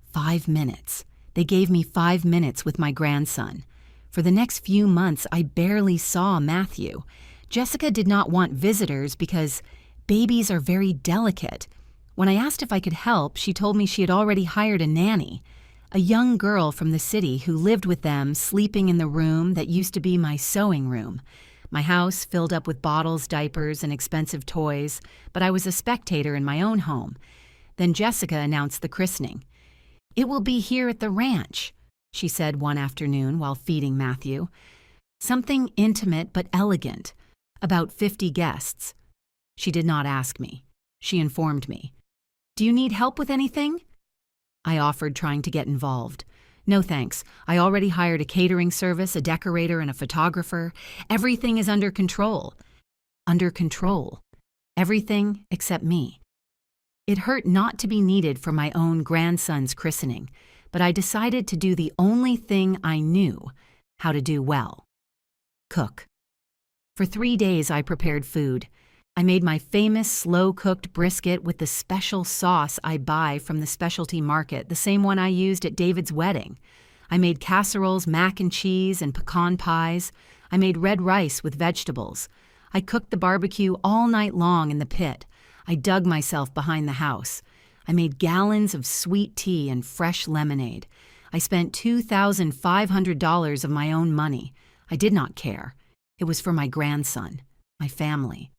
5 minutes. They gave me 5 minutes with my grandson. For the next few months, I barely saw Matthew. Jessica did not want visitors because babies are very delicate. When I asked if I could help, she told me she had already hired a nanny, a young girl from the city who lived with them, sleeping in the room that used to be my sewing room. My house filled up with bottles, diapers, and expensive toys, but I was a spectator in my own home. Then Jessica announced the christening. "It will be here at the ranch," she said one afternoon while feeding Matthew. "Something intimate but elegant. About 50 guests." She did not ask me. She informed me. "Do you need help with anything?" I offered, trying to get involved. "No thanks. I already hired a catering service, a decorator, and a photographer. Everything is under control." Under control. Everything except me. It hurt not to be needed for my own grandson's christening, but I decided to do the only thing I knew how to do well. Cook. For 3 days I prepared food. I made my famous slow-cooked brisket with the special sauce I buy from the specialty market, the same one I used at David's wedding. I made casseroles, mac and cheese, and pecan pies. I made red rice with vegetables. I cooked the barbecue all night long in the pit. I dug myself behind the house. I made gallons of sweet tea and fresh lemonade. I spent $2,500 of my own money. I did not care. It was for my grandson, my family.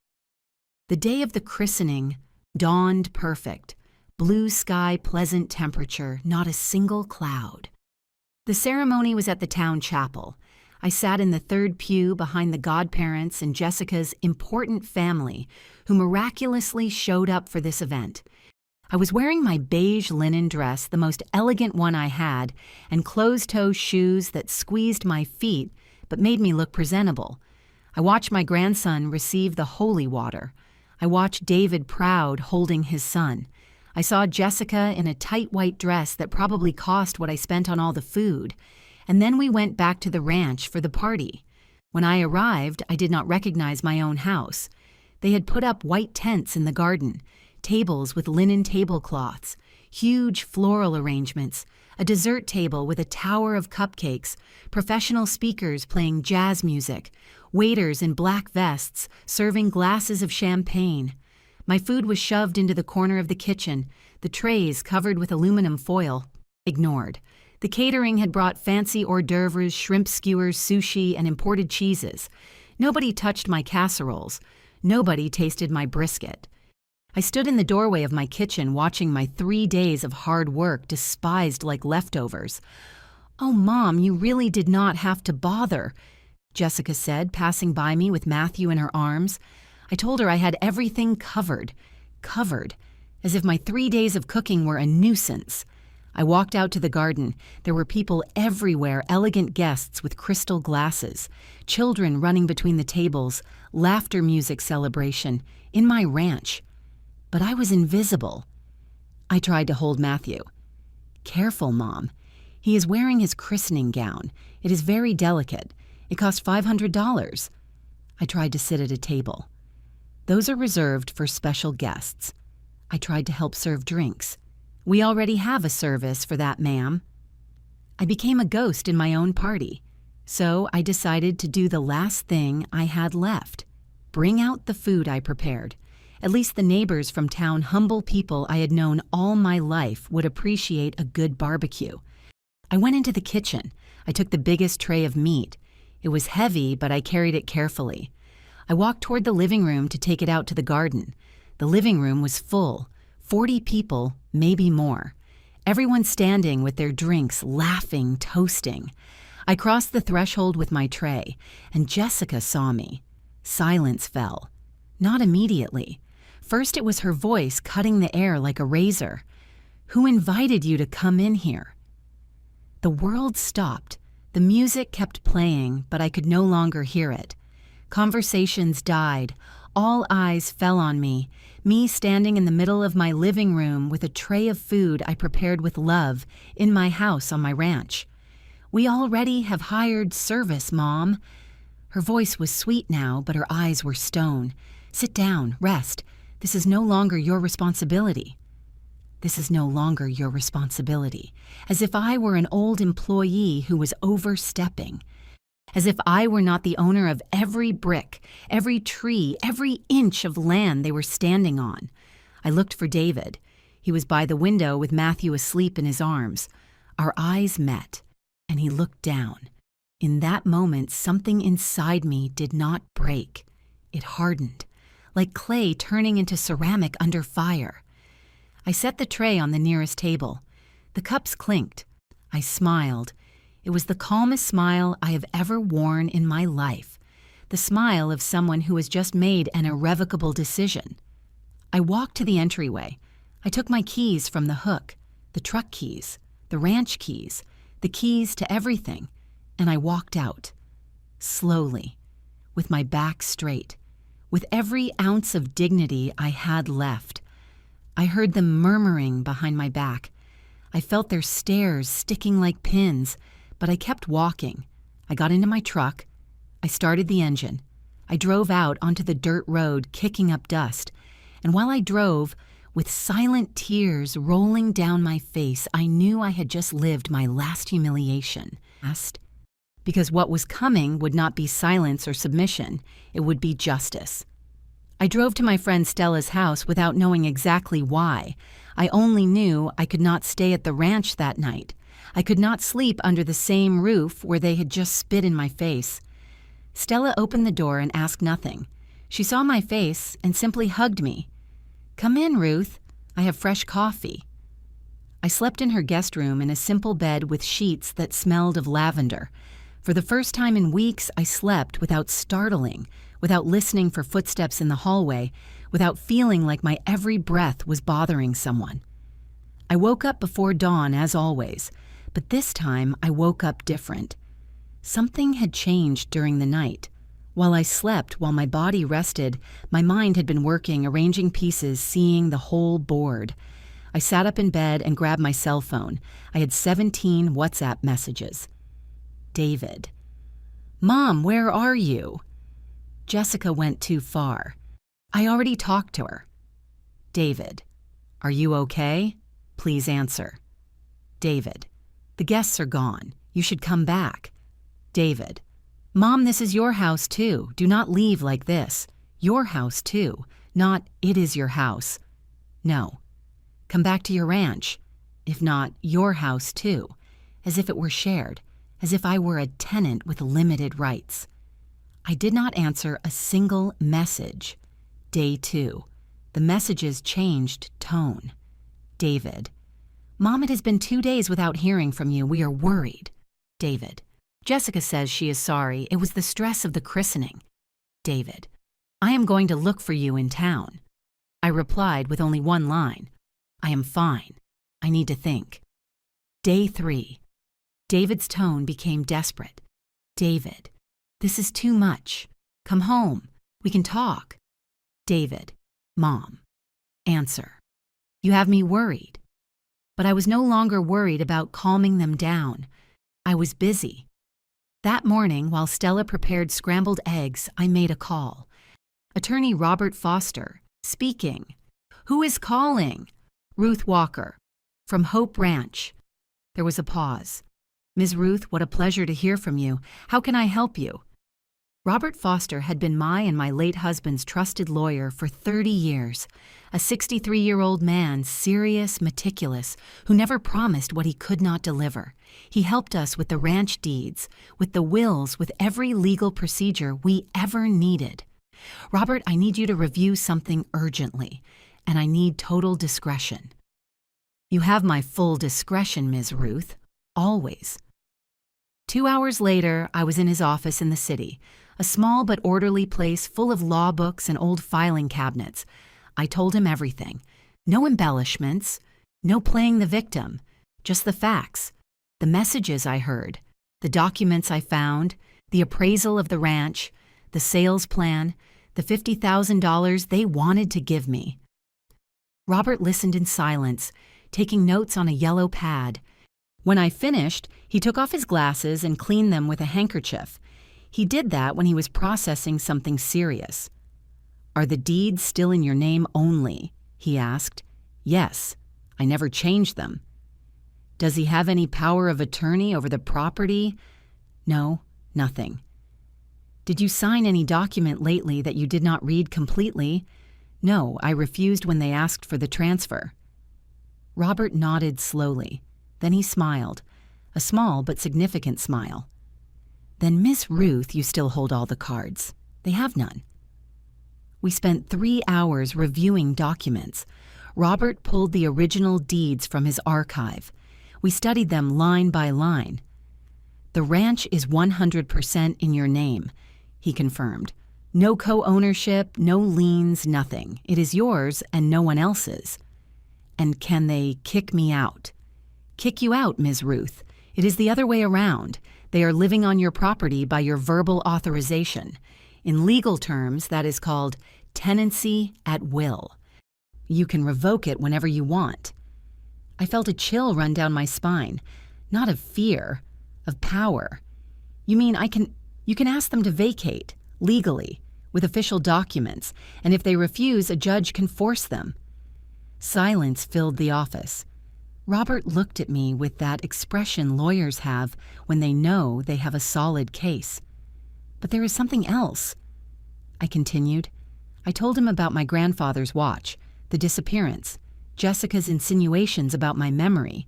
The day of the christening dawned perfect. Blue sky, pleasant temperature, not a single cloud. The ceremony was at the town chapel. I sat in the third pew behind the godparents and Jessica's important family, who miraculously showed up for this event. I was wearing my beige linen dress, the most elegant one I had, and closed-toe shoes that squeezed my feet but made me look presentable. I watched my grandson receive the holy water. I watched David proud holding his son. I saw Jessica in a tight white dress that probably cost what I spent on all the food. And then we went back to the ranch for the party. When I arrived, I did not recognize my own house. They had put up white tents in the garden, tables with linen tablecloths, huge floral arrangements, a dessert table with a tower of cupcakes, professional speakers playing jazz music, waiters in black vests serving glasses of champagne. My food was shoved into the corner of the kitchen, the trays covered with aluminum foil, ignored. The catering had brought fancy hors d'oeuvres, shrimp skewers, sushi, and imported cheeses. Nobody touched my casseroles. Nobody tasted my brisket. I stood in the doorway of my kitchen watching my 3 days of hard work despised like leftovers. "Oh, Mom, you really did not have to bother," Jessica said, passing by me with Matthew in her arms. I told her I had everything covered, as if my 3 days of cooking were a nuisance. I walked out to the garden. There were people everywhere, elegant guests with crystal glasses, children running between the tables, laughter music celebration, in my ranch. But I was invisible. I tried to hold Matthew. "Careful, Mom. He is wearing his christening gown. It is very delicate. It cost $500. I tried to sit at a table. "Those are reserved for special guests." I tried to help serve drinks. "We already have a service for that, ma'am." I became a ghost in my own party. So I decided to do the last thing I had left. Bring out the food I prepared. At least the neighbors from town, humble people I had known all my life, would appreciate a good barbecue. I went into the kitchen. I took the biggest tray of meat. It was heavy, but I carried it carefully. I walked toward the living room to take it out to the garden. The living room was full. 40 people, maybe more. Everyone standing with their drinks, laughing, toasting. I crossed the threshold with my tray, and Jessica saw me. Silence fell. Not immediately. First it was her voice cutting the air like a razor. "Who invited you to come in here?" The world stopped. The music kept playing, but I could no longer hear it. Conversations died. All eyes fell on me standing in the middle of my living room with a tray of food I prepared with love in my house on my ranch. "We already have hired service, Mom." Her voice was sweet now, but her eyes were stone. "Sit down, rest. This is no longer your responsibility." This is no longer your responsibility. As if I were an old employee who was overstepping. As if I were not the owner of every brick, every tree, every inch of land they were standing on. I looked for David. He was by the window with Matthew asleep in his arms. Our eyes met, and he looked down. In that moment, something inside me did not break. It hardened, like clay turning into ceramic under fire. I set the tray on the nearest table. The cups clinked. I smiled. It was the calmest smile I have ever worn in my life. The smile of someone who has just made an irrevocable decision. I walked to the entryway. I took my keys from the hook, the truck keys, the ranch keys, the keys to everything, and I walked out. Slowly, with my back straight, with every ounce of dignity I had left. I heard them murmuring behind my back. I felt their stares sticking like pins, but I kept walking. I got into my truck. I started the engine. I drove out onto the dirt road, kicking up dust. And while I drove, with silent tears rolling down my face, I knew I had just lived my last humiliation. Because what was coming would not be silence or submission. It would be justice. I drove to my friend Stella's house without knowing exactly why. I only knew I could not stay at the ranch that night. I could not sleep under the same roof where they had just spit in my face. Stella opened the door and asked nothing. She saw my face and simply hugged me. "Come in, Ruth. I have fresh coffee." I slept in her guest room in a simple bed with sheets that smelled of lavender. For the first time in weeks, I slept without startling, without listening for footsteps in the hallway, without feeling like my every breath was bothering someone. I woke up before dawn as always, but this time I woke up different. Something had changed during the night. While I slept, while my body rested, my mind had been working, arranging pieces, seeing the whole board. I sat up in bed and grabbed my cell phone. I had 17 WhatsApp messages. David. "Mom, where are you?" Jessica went too far. I already talked to her. David. "Are you okay? Please answer." David. "The guests are gone. You should come back." David. "Mom, this is your house too. Do not leave like this. Your house too, not it is your house. No. Come back to your ranch. If not, your house too. As if it were shared. As if I were a tenant with limited rights." I did not answer a single message. Day 2. The messages changed tone. David. "Mom, it has been 2 days without hearing from you. We are worried." David. "Jessica says she is sorry. It was the stress of the christening." David. "I am going to look for you in town." I replied with only one line. "I am fine. I need to think." Day 3. David's tone became desperate. David. "This is too much. Come home. We can talk." David. "Mom." Answer. "You have me worried." But I was no longer worried about calming them down. I was busy. That morning, while Stella prepared scrambled eggs, I made a call. Attorney Robert Foster, speaking. "Who is calling?" "Ruth Walker, from Hope Ranch." There was a pause. "Ms. Ruth, what a pleasure to hear from you. How can I help you?" Robert Foster had been my and my late husband's trusted lawyer for 30 years, a 63-year-old man, serious, meticulous, who never promised what he could not deliver. He helped us with the ranch deeds, with the wills, with every legal procedure we ever needed. "Robert, I need you to review something urgently, and I need total discretion." "You have my full discretion, Ms. Ruth, always." 2 hours later, I was in his office in the city, a small but orderly place full of law books and old filing cabinets. I told him everything. No embellishments, no playing the victim, just the facts, the messages I heard, the documents I found, the appraisal of the ranch, the sales plan, the $50,000 they wanted to give me. Robert listened in silence, taking notes on a yellow pad. When I finished, he took off his glasses and cleaned them with a handkerchief. He did that when he was processing something serious. "Are the deeds still in your name only?" he asked. "Yes. I never changed them." "Does he have any power of attorney over the property?" "No, nothing." "Did you sign any document lately that you did not read completely?" "No, I refused when they asked for the transfer." Robert nodded slowly. Then he smiled, a small but significant smile. "Then, Miss Ruth, you still hold all the cards. They have none." We spent 3 hours reviewing documents. Robert pulled the original deeds from his archive. We studied them line by line. "The ranch is 100% in your name," he confirmed. "No co-ownership, no liens, nothing. It is yours and no one else's." "And can they kick me out?" "Kick you out, Ms. Ruth. It is the other way around. They are living on your property by your verbal authorization. In legal terms, that is called tenancy at will. You can revoke it whenever you want." I felt a chill run down my spine, not of fear, of power. "You mean you can ask them to vacate, legally, with official documents, and if they refuse, a judge can force them." Silence filled the office. Robert looked at me with that expression lawyers have when they know they have a solid case. "But there is something else," I continued. I told him about my grandfather's watch, the disappearance, Jessica's insinuations about my memory.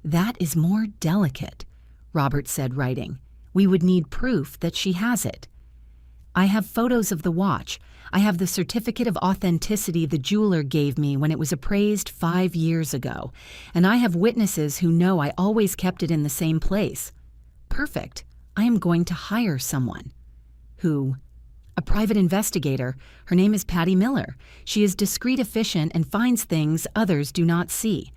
"That is more delicate," Robert said, writing. "We would need proof that she has it." "I have photos of the watch. I have the certificate of authenticity the jeweler gave me when it was appraised 5 years ago, and I have witnesses who know I always kept it in the same place." "Perfect. I am going to hire someone." "Who?" "A private investigator. Her name is Patty Miller. She is discreet, efficient, and finds things others do not see.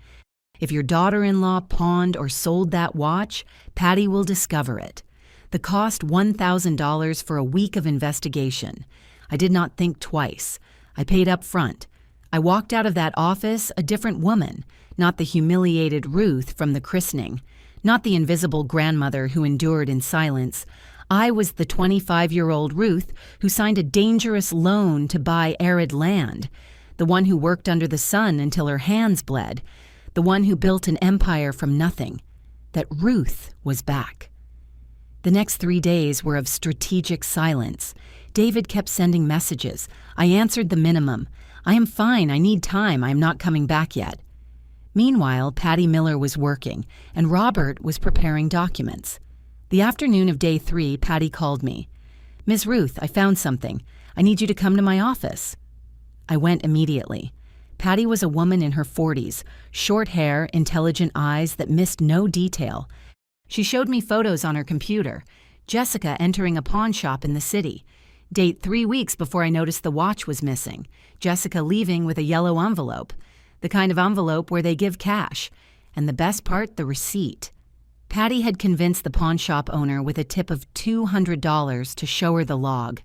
If your daughter-in-law pawned or sold that watch, Patty will discover it. The cost $1,000 for a week of investigation. I did not think twice. I paid up front. I walked out of that office a different woman, not the humiliated Ruth from the christening, not the invisible grandmother who endured in silence. I was the 25-year-old Ruth who signed a dangerous loan to buy arid land, the one who worked under the sun until her hands bled, the one who built an empire from nothing. That Ruth was back. The next 3 days were of strategic silence. David kept sending messages. I answered the minimum. "I am fine. I need time. I am not coming back yet." Meanwhile, Patty Miller was working, and Robert was preparing documents. The afternoon of day 3, Patty called me. "Ms. Ruth, I found something. I need you to come to my office." I went immediately. Patty was a woman in her 40s, short hair, intelligent eyes that missed no detail. She showed me photos on her computer. Jessica entering a pawn shop in the city. Date 3 weeks before I noticed the watch was missing. Jessica leaving with a yellow envelope. The kind of envelope where they give cash. And the best part, the receipt. Patty had convinced the pawn shop owner with a tip of $200 to show her the log.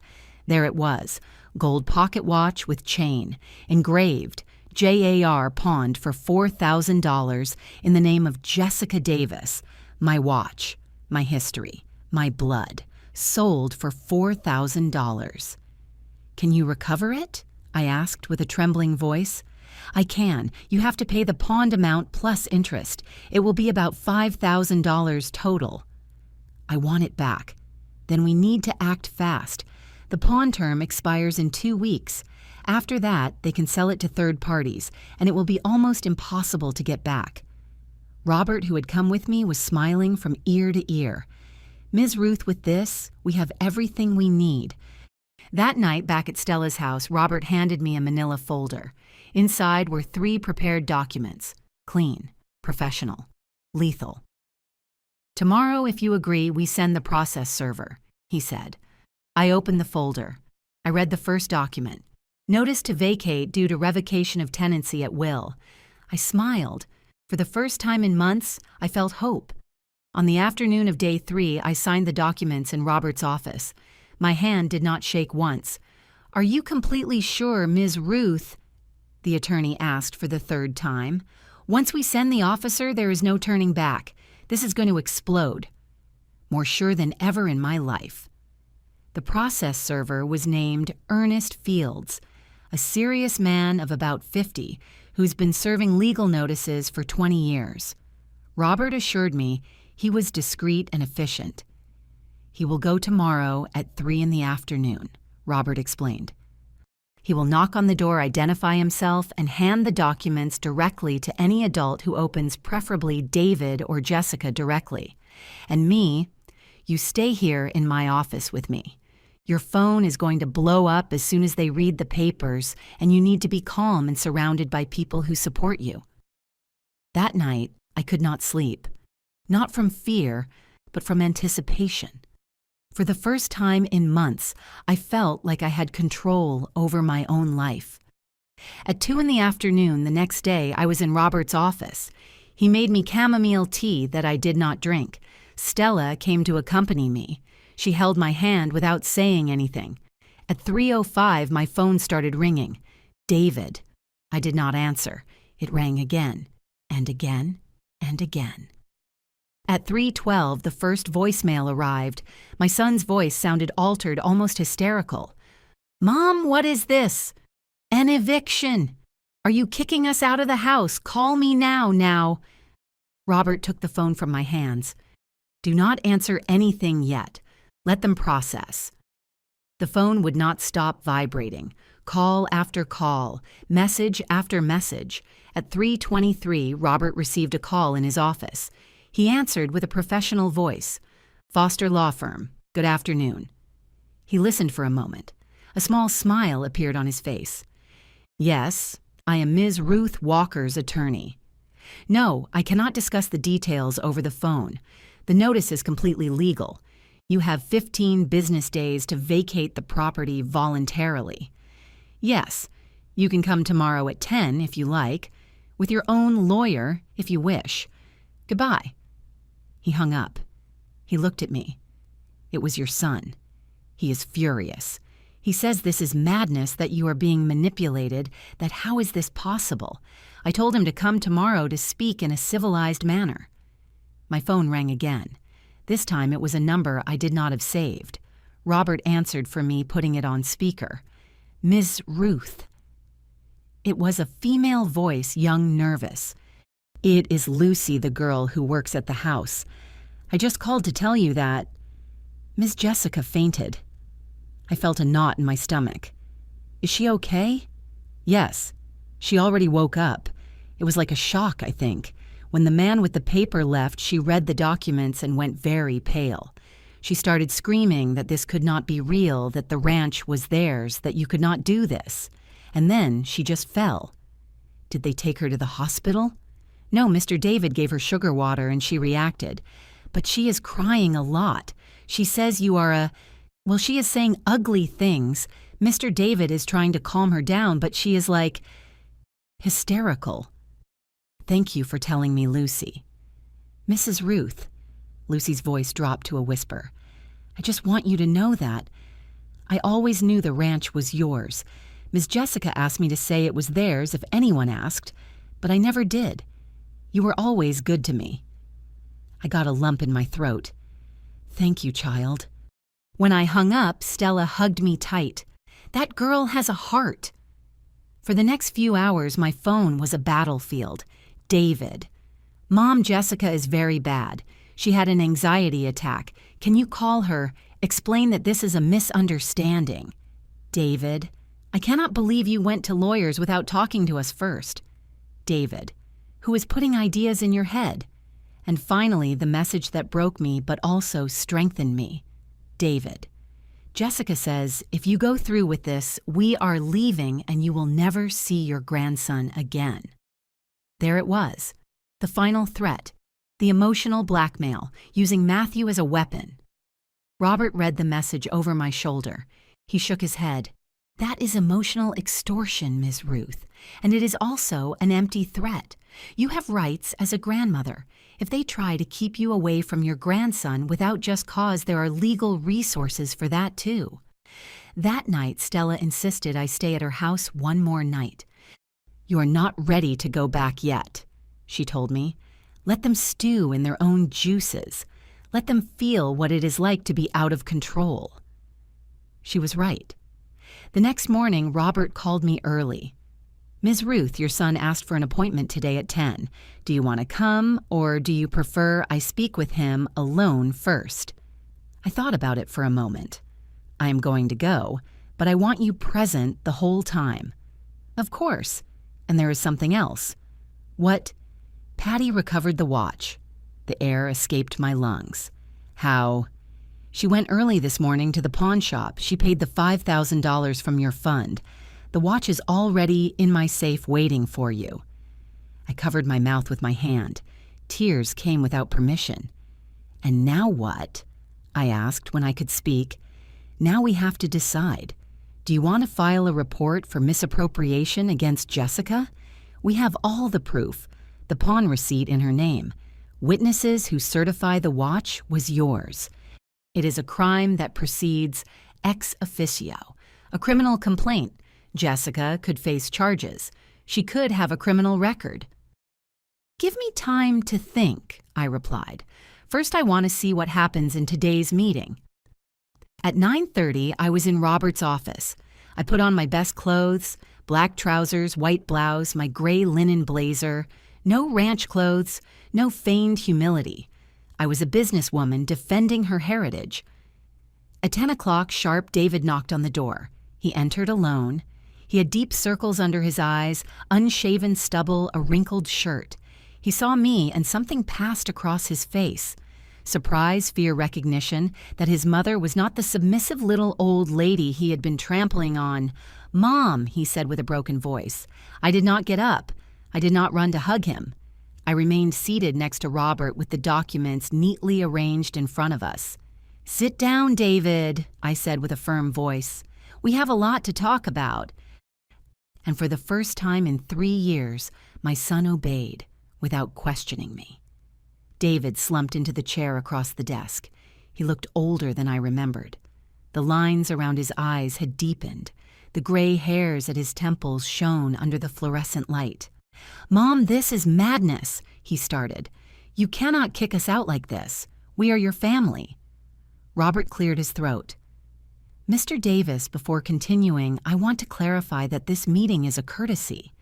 There it was, gold pocket watch with chain, engraved, JAR pawned for $4,000 in the name of Jessica Davis. My watch, my history, my blood, sold for $4,000. "Can you recover it?" I asked with a trembling voice. "I can. You have to pay the pawned amount plus interest. It will be about $5,000 total." "I want it back." "Then we need to act fast. The pawn term expires in 2 weeks. After that, they can sell it to third parties, and it will be almost impossible to get back." Robert, who had come with me, was smiling from ear to ear. "Ms. Ruth, with this, we have everything we need." That night, back at Stella's house, Robert handed me a manila folder. Inside were 3 prepared documents. Clean, professional, lethal. Tomorrow, if you agree, we send the process server, he said. I opened the folder. I read the first document. Notice to vacate due to revocation of tenancy at will. I smiled. For the first time in months, I felt hope. On the afternoon of day 3, I signed the documents in Robert's office. My hand did not shake once. Are you completely sure, Ms. Ruth? The attorney asked for the 3rd time. Once we send the officer, there is no turning back. This is going to explode. More sure than ever in my life. The process server was named Ernest Fields, a serious man of about 50 who's been serving legal notices for 20 years. Robert assured me he was discreet and efficient. He will go tomorrow at 3 in the afternoon, Robert explained. He will knock on the door, identify himself, and hand the documents directly to any adult who opens, preferably David or Jessica directly. And me, you stay here in my office with me. Your phone is going to blow up as soon as they read the papers, and you need to be calm and surrounded by people who support you. That night, I could not sleep. Not from fear, but from anticipation. For the first time in months, I felt like I had control over my own life. At 2 in the afternoon the next day, I was in Robert's office. He made me chamomile tea that I did not drink. Stella came to accompany me. She held my hand without saying anything. At 3:05, my phone started ringing. David. I did not answer. It rang again, and again, and again. At 3:12, the first voicemail arrived. My son's voice sounded altered, almost hysterical. Mom, what is this? An eviction. Are you kicking us out of the house? Call me now. Robert took the phone from my hands. Do not answer anything yet. Let them process. The phone would not stop vibrating. Call after call, message after message. At 3:23, Robert received a call in his office. He answered with a professional voice. Foster Law Firm. Good afternoon. He listened for a moment. A small smile appeared on his face. Yes, I am Ms. Ruth Walker's attorney. No, I cannot discuss the details over the phone. The notice is completely legal. You have 15 business days to vacate the property voluntarily. Yes, you can come tomorrow at 10 if you like, with your own lawyer if you wish. Goodbye. He hung up. He looked at me. It was your son. He is furious. He says this is madness, that you are being manipulated, that how is this possible? I told him to come tomorrow to speak in a civilized manner. My phone rang again. This time it was a number I did not have saved. Robert answered for me, putting it on speaker. Ms. Ruth. It was a female voice, young, nervous. It is Lucy, the girl who works at the house. I just called to tell you that Miss Jessica fainted. I felt a knot in my stomach. Is she okay? Yes. She already woke up. It was like a shock, I think. When the man with the paper left, she read the documents and went very pale. She started screaming that this could not be real, that the ranch was theirs, that you could not do this. And then she just fell. Did they take her to the hospital? No, Mr. David gave her sugar water and she reacted. But she is crying a lot. She says you are she is saying ugly things. Mr. David is trying to calm her down, but she is like hysterical. Thank you for telling me, Lucy. Mrs. Ruth. Lucy's voice dropped to a whisper. I just want you to know that. I always knew the ranch was yours. Miss Jessica asked me to say it was theirs if anyone asked, but I never did. You were always good to me. I got a lump in my throat. Thank you, child. When I hung up, Stella hugged me tight. That girl has a heart. For the next few hours, my phone was a battlefield. David. Mom, Jessica is very bad. She had an anxiety attack. Can you call her? Explain that this is a misunderstanding. David. I cannot believe you went to lawyers without talking to us first. David. Who is putting ideas in your head? And finally, the message that broke me but also strengthened me. David. Jessica says, if you go through with this, we are leaving and you will never see your grandson again. There it was, the final threat. The emotional blackmail, using Matthew as a weapon. Robert read the message over my shoulder. He shook his head. That is emotional extortion, Ms. Ruth, and it is also an empty threat. You have rights as a grandmother. If they try to keep you away from your grandson without just cause, there are legal resources for that too. That night, Stella insisted I stay at her house one more night. You are not ready to go back yet, she told me. Let them stew in their own juices. Let them feel what it is like to be out of control. She was right. The next morning, Robert called me early. Ms. Ruth, your son asked for an appointment today at 10. Do you want to come, or do you prefer I speak with him alone first? I thought about it for a moment. I am going to go, but I want you present the whole time. Of course. And there is something else. What? Patty recovered the watch. The air escaped my lungs. How? She went early this morning to the pawn shop. She paid the $5,000 from your fund. The watch is already in my safe waiting for you. I covered my mouth with my hand. Tears came without permission. And now what? I asked when I could speak. Now we have to decide. Do you want to file a report for misappropriation against Jessica? We have all the proof. The pawn receipt in her name. Witnesses who certify the watch was yours. It is a crime that proceeds ex officio, a criminal complaint. Jessica could face charges. She could have a criminal record. Give me time to think, I replied. First, I want to see what happens in today's meeting. At 9:30, I was in Robert's office. I put on my best clothes, black trousers, white blouse, my gray linen blazer. No ranch clothes, no feigned humility. I was a businesswoman defending her heritage. At 10 o'clock sharp, David knocked on the door. He entered alone. He had deep circles under his eyes, unshaven stubble, a wrinkled shirt. He saw me and something passed across his face. Surprise, fear, recognition that his mother was not the submissive little old lady he had been trampling on. "Mom," he said with a broken voice. I did not get up. I did not run to hug him. I remained seated next to Robert with the documents neatly arranged in front of us. "Sit down, David," I said with a firm voice. "We have a lot to talk about." And for the first time in 3 years, my son obeyed without questioning me. David slumped into the chair across the desk. He looked older than I remembered. The lines around his eyes had deepened. The gray hairs at his temples shone under the fluorescent light. "Mom, this is madness," he started. "You cannot kick us out like this. We are your family." Robert cleared his throat. "Mr. Davis, before continuing, I want to clarify that this meeting is a courtesy.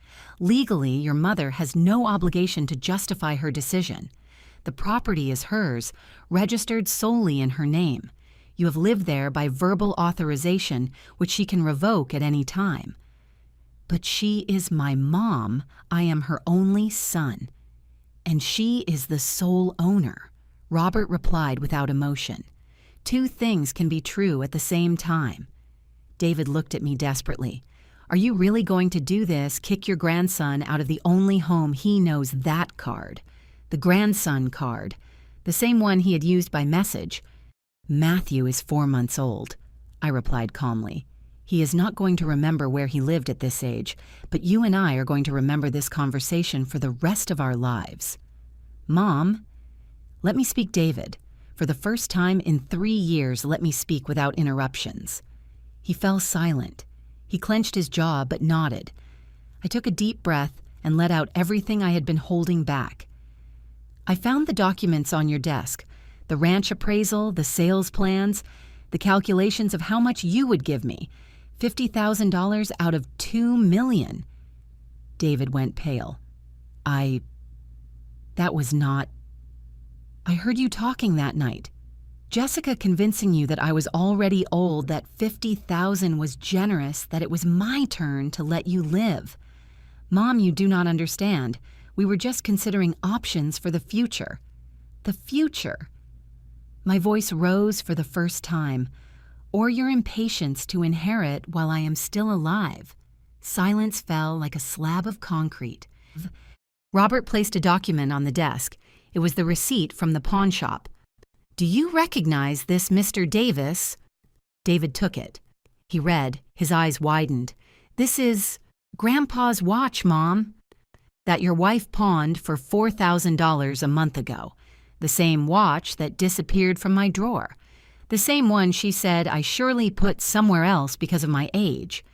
Legally, your mother has no obligation to justify her decision. The property is hers, registered solely in her name. You have lived there by verbal authorization, which she can revoke at any time. But she is my mom. I am her only son. And she is the sole owner," Robert replied without emotion. "Two things can be true at the same time." David looked at me desperately. "Are you really going to do this, kick your grandson out of the only home he knows?" That card. The grandson card. The same one he had used by message. "Matthew is 4 months old," I replied calmly. "He is not going to remember where he lived at this age, but you and I are going to remember this conversation for the rest of our lives." "Mom," "Let me speak, David. For the first time in 3 years, let me speak without interruptions." He fell silent. He clenched his jaw but nodded. I took a deep breath and let out everything I had been holding back. "I found the documents on your desk. The ranch appraisal, the sales plans, the calculations of how much you would give me. $50,000 out of $2 million. David went pale. That was not... I heard you talking that night. Jessica convincing you that I was already old, that $50,000 was generous, that it was my turn to let you live. Mom, you do not understand. We were just considering options for the future. The future. My voice rose for the first time. Or your impatience to inherit while I am still alive. Silence fell like a slab of concrete. Robert placed a document on the desk. It was the receipt from the pawn shop. "Do you recognize this Mr. Davis?" David took it. He read, his eyes widened. "This is Grandpa's watch, Mom, that your wife pawned for $4,000 a month ago. The same watch that disappeared from my drawer. The same one she said I surely put somewhere else because of my age."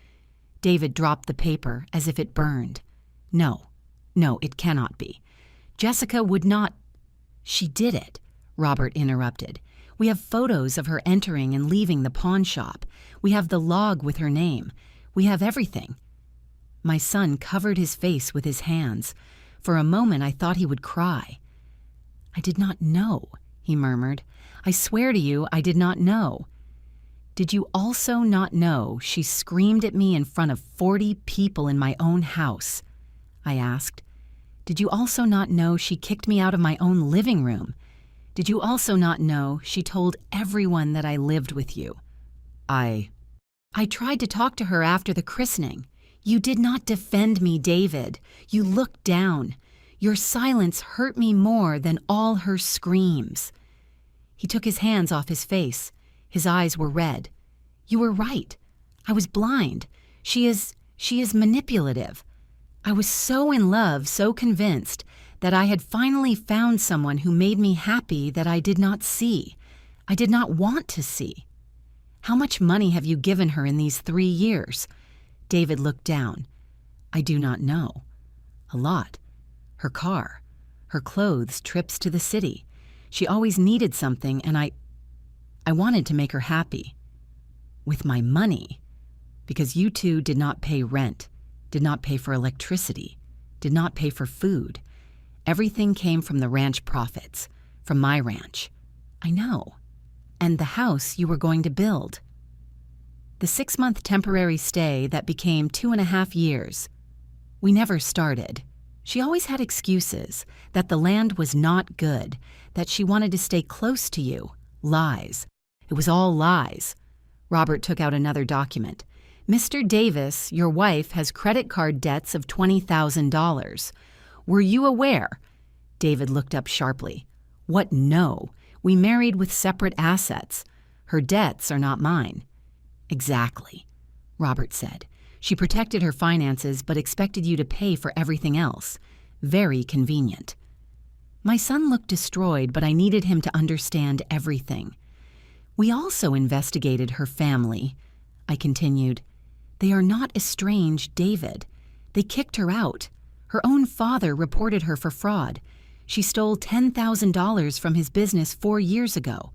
David dropped the paper as if it burned. No, it cannot be. Jessica would not. "She did it," Robert interrupted. "We have photos of her entering and leaving the pawn shop. We have the log with her name. We have everything." My son covered his face with his hands. For a moment I thought he would cry. "I did not know," he murmured. "I swear to you, I did not know." "Did you also not know she screamed at me in front of 40 people in my own house?" I asked. "Did you also not know she kicked me out of my own living room? Did you also not know she told everyone that I lived with you?" I tried to talk to her after the christening. You did not defend me, David. You looked down. Your silence hurt me more than all her screams." He took his hands off his face. His eyes were red. "You were right. I was blind. She is manipulative. I was so in love, so convinced that I had finally found someone who made me happy that I did not see. I did not want to see. How much money have you given her in these 3 years?" David looked down. "I do not know. A lot. Her car, her clothes, trips to the city. She always needed something, and I wanted to make her happy. With my money. Because you two did not pay rent, did not pay for electricity, did not pay for food. Everything came from the ranch profits, from my ranch. I know. And the house you were going to build. The 6-month temporary stay that became 2.5 years. We never started. She always had excuses, that the land was not good, that she wanted to stay close to you. Lies. It was all lies." Robert took out another document. "Mr. Davis, your wife has credit card debts of $20,000. Were you aware?" David looked up sharply. "What, no? We married with separate assets. Her debts are not mine." "Exactly," Robert said. "She protected her finances but expected you to pay for everything else. Very convenient." My son looked destroyed, but I needed him to understand everything. "We also investigated her family," I continued. "They are not estranged, David. They kicked her out. Her own father reported her for fraud. She stole $10,000 from his business 4 years ago.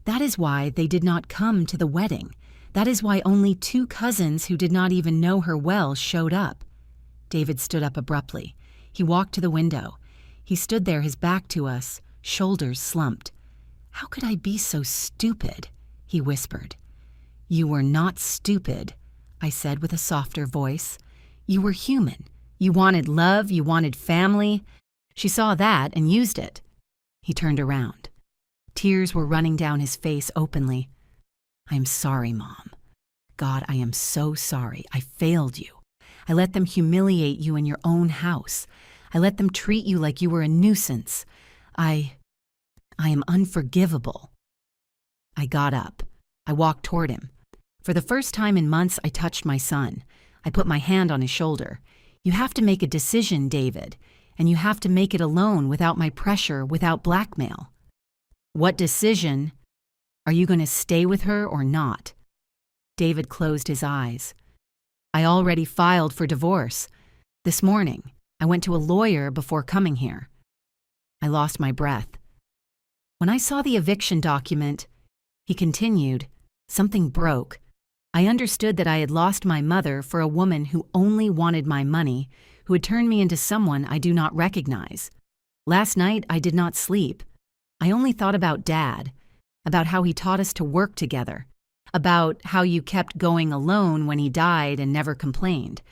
That is why they did not come to the wedding. That is why only 2 cousins who did not even know her well showed up." David stood up abruptly. He walked to the window. He stood there, his back to us, shoulders slumped. "How could I be so stupid?" he whispered. "You were not stupid," I said with a softer voice. "You were human. You wanted love, you wanted family. She saw that and used it." He turned around. Tears were running down his face openly. "I am sorry, Mom. God, I am so sorry. I failed you. I let them humiliate you in your own house. I let them treat you like you were a nuisance. I am unforgivable." I got up. I walked toward him. For the first time in months, I touched my son. I put my hand on his shoulder. "You have to make a decision, David, and you have to make it alone without my pressure, without blackmail." "What decision? Are you going to stay with her or not?" David closed his eyes. "I already filed for divorce. This morning, I went to a lawyer before coming here." I lost my breath. "When I saw the eviction document," he continued, "something broke. I understood that I had lost my mother for a woman who only wanted my money, who had turned me into someone I do not recognize. Last night, I did not sleep. I only thought about Dad, about how he taught us to work together, about how you kept going alone when he died and never complained.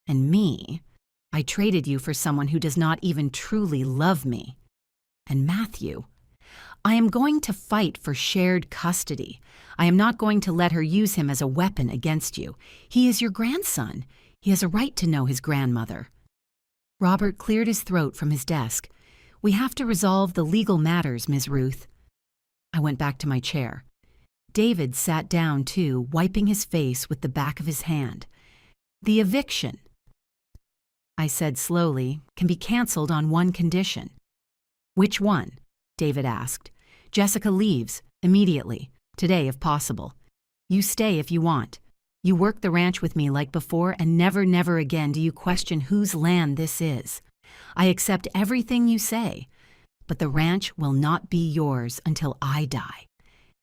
And me, I traded you for someone who does not even truly love me. And Matthew, I am going to fight for shared custody. I am not going to let her use him as a weapon against you. He is your grandson. He has a right to know his grandmother." Robert cleared his throat from his desk. We have to resolve the legal matters, Ms. Ruth. I went back to my chair. David sat down too, wiping his face with the back of his hand. The eviction, I said slowly, can be canceled on one condition. Which one? David asked. Jessica leaves, immediately, today if possible. You stay if you want. You work the ranch with me like before, and never again do you question whose land this is. I accept everything you say, but the ranch will not be yours until I die,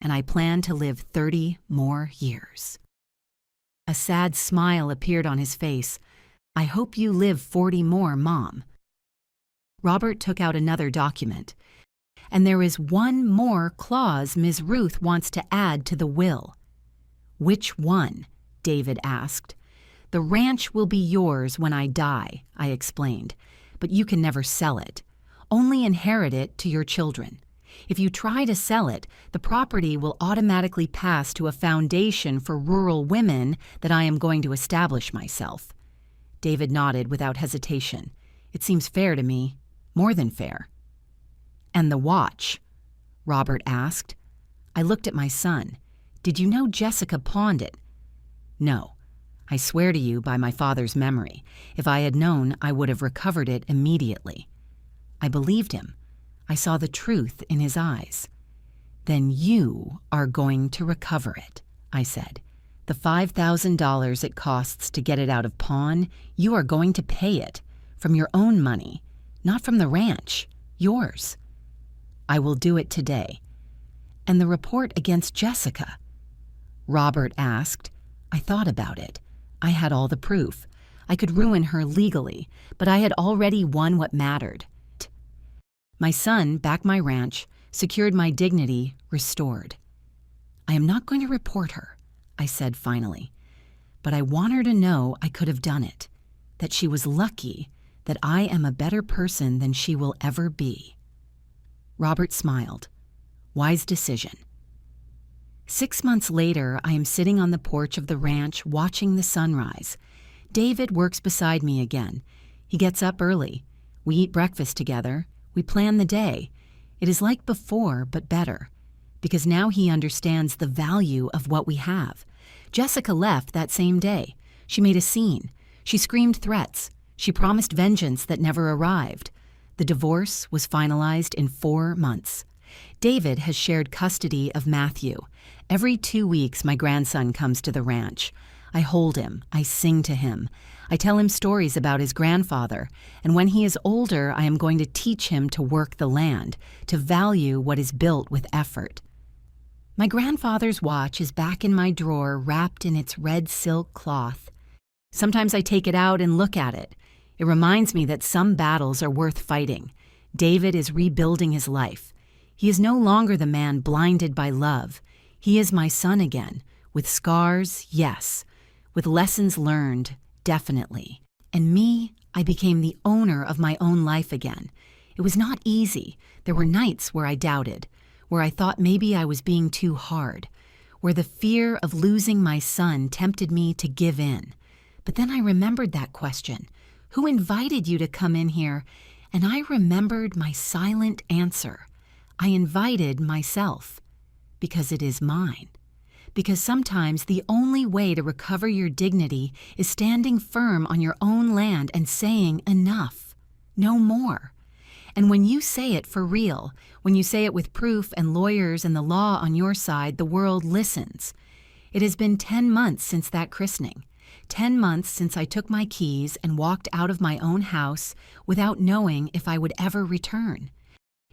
and I plan to live 30 more years. A sad smile appeared on his face. I hope you live 40 more, Mom. Robert took out another document. And there is one more clause Ms. Ruth wants to add to the will. Which one? David asked. The ranch will be yours when I die, I explained, but you can never sell it. Only inherit it to your children. If you try to sell it, the property will automatically pass to a foundation for rural women that I am going to establish myself. David nodded without hesitation. It seems fair to me, more than fair. And the watch? Robert asked. I looked at my son. Did you know Jessica pawned it? No. I swear to you by my father's memory, if I had known, I would have recovered it immediately. I believed him. I saw the truth in his eyes. Then you are going to recover it, I said. The $5,000 it costs to get it out of pawn, you are going to pay it, from your own money, not from the ranch, yours. I will do it today. And the report against Jessica? Robert asked. I thought about it. I had all the proof. I could ruin her legally, but I had already won what mattered. My son, back my ranch, secured my dignity, restored. I am not going to report her, I said finally, but I want her to know I could have done it, that she was lucky, that I am a better person than she will ever be. Robert smiled. Wise decision. 6 months later, I am sitting on the porch of the ranch watching the sunrise. David works beside me again. He gets up early. We eat breakfast together. We plan the day. It is like before, but better, because now he understands the value of what we have. Jessica left that same day. She made a scene. She screamed threats. She promised vengeance that never arrived. The divorce was finalized in 4 months. David has shared custody of Matthew. Every 2 weeks, my grandson comes to the ranch. I hold him. I sing to him. I tell him stories about his grandfather, and when he is older, I am going to teach him to work the land, to value what is built with effort. My grandfather's watch is back in my drawer, wrapped in its red silk cloth. Sometimes I take it out and look at it. It reminds me that some battles are worth fighting. David is rebuilding his life. He is no longer the man blinded by love. He is my son again, with scars, yes, with lessons learned, definitely. And me, I became the owner of my own life again. It was not easy. There were nights where I doubted, where I thought maybe I was being too hard, where the fear of losing my son tempted me to give in. But then I remembered that question. Who invited you to come in here? And I remembered my silent answer. I invited myself, because it is mine. Because sometimes the only way to recover your dignity is standing firm on your own land and saying enough, no more. And when you say it for real, when you say it with proof and lawyers and the law on your side, the world listens. It has been 10 months since that christening. 10 months since I took my keys and walked out of my own house without knowing if I would ever return.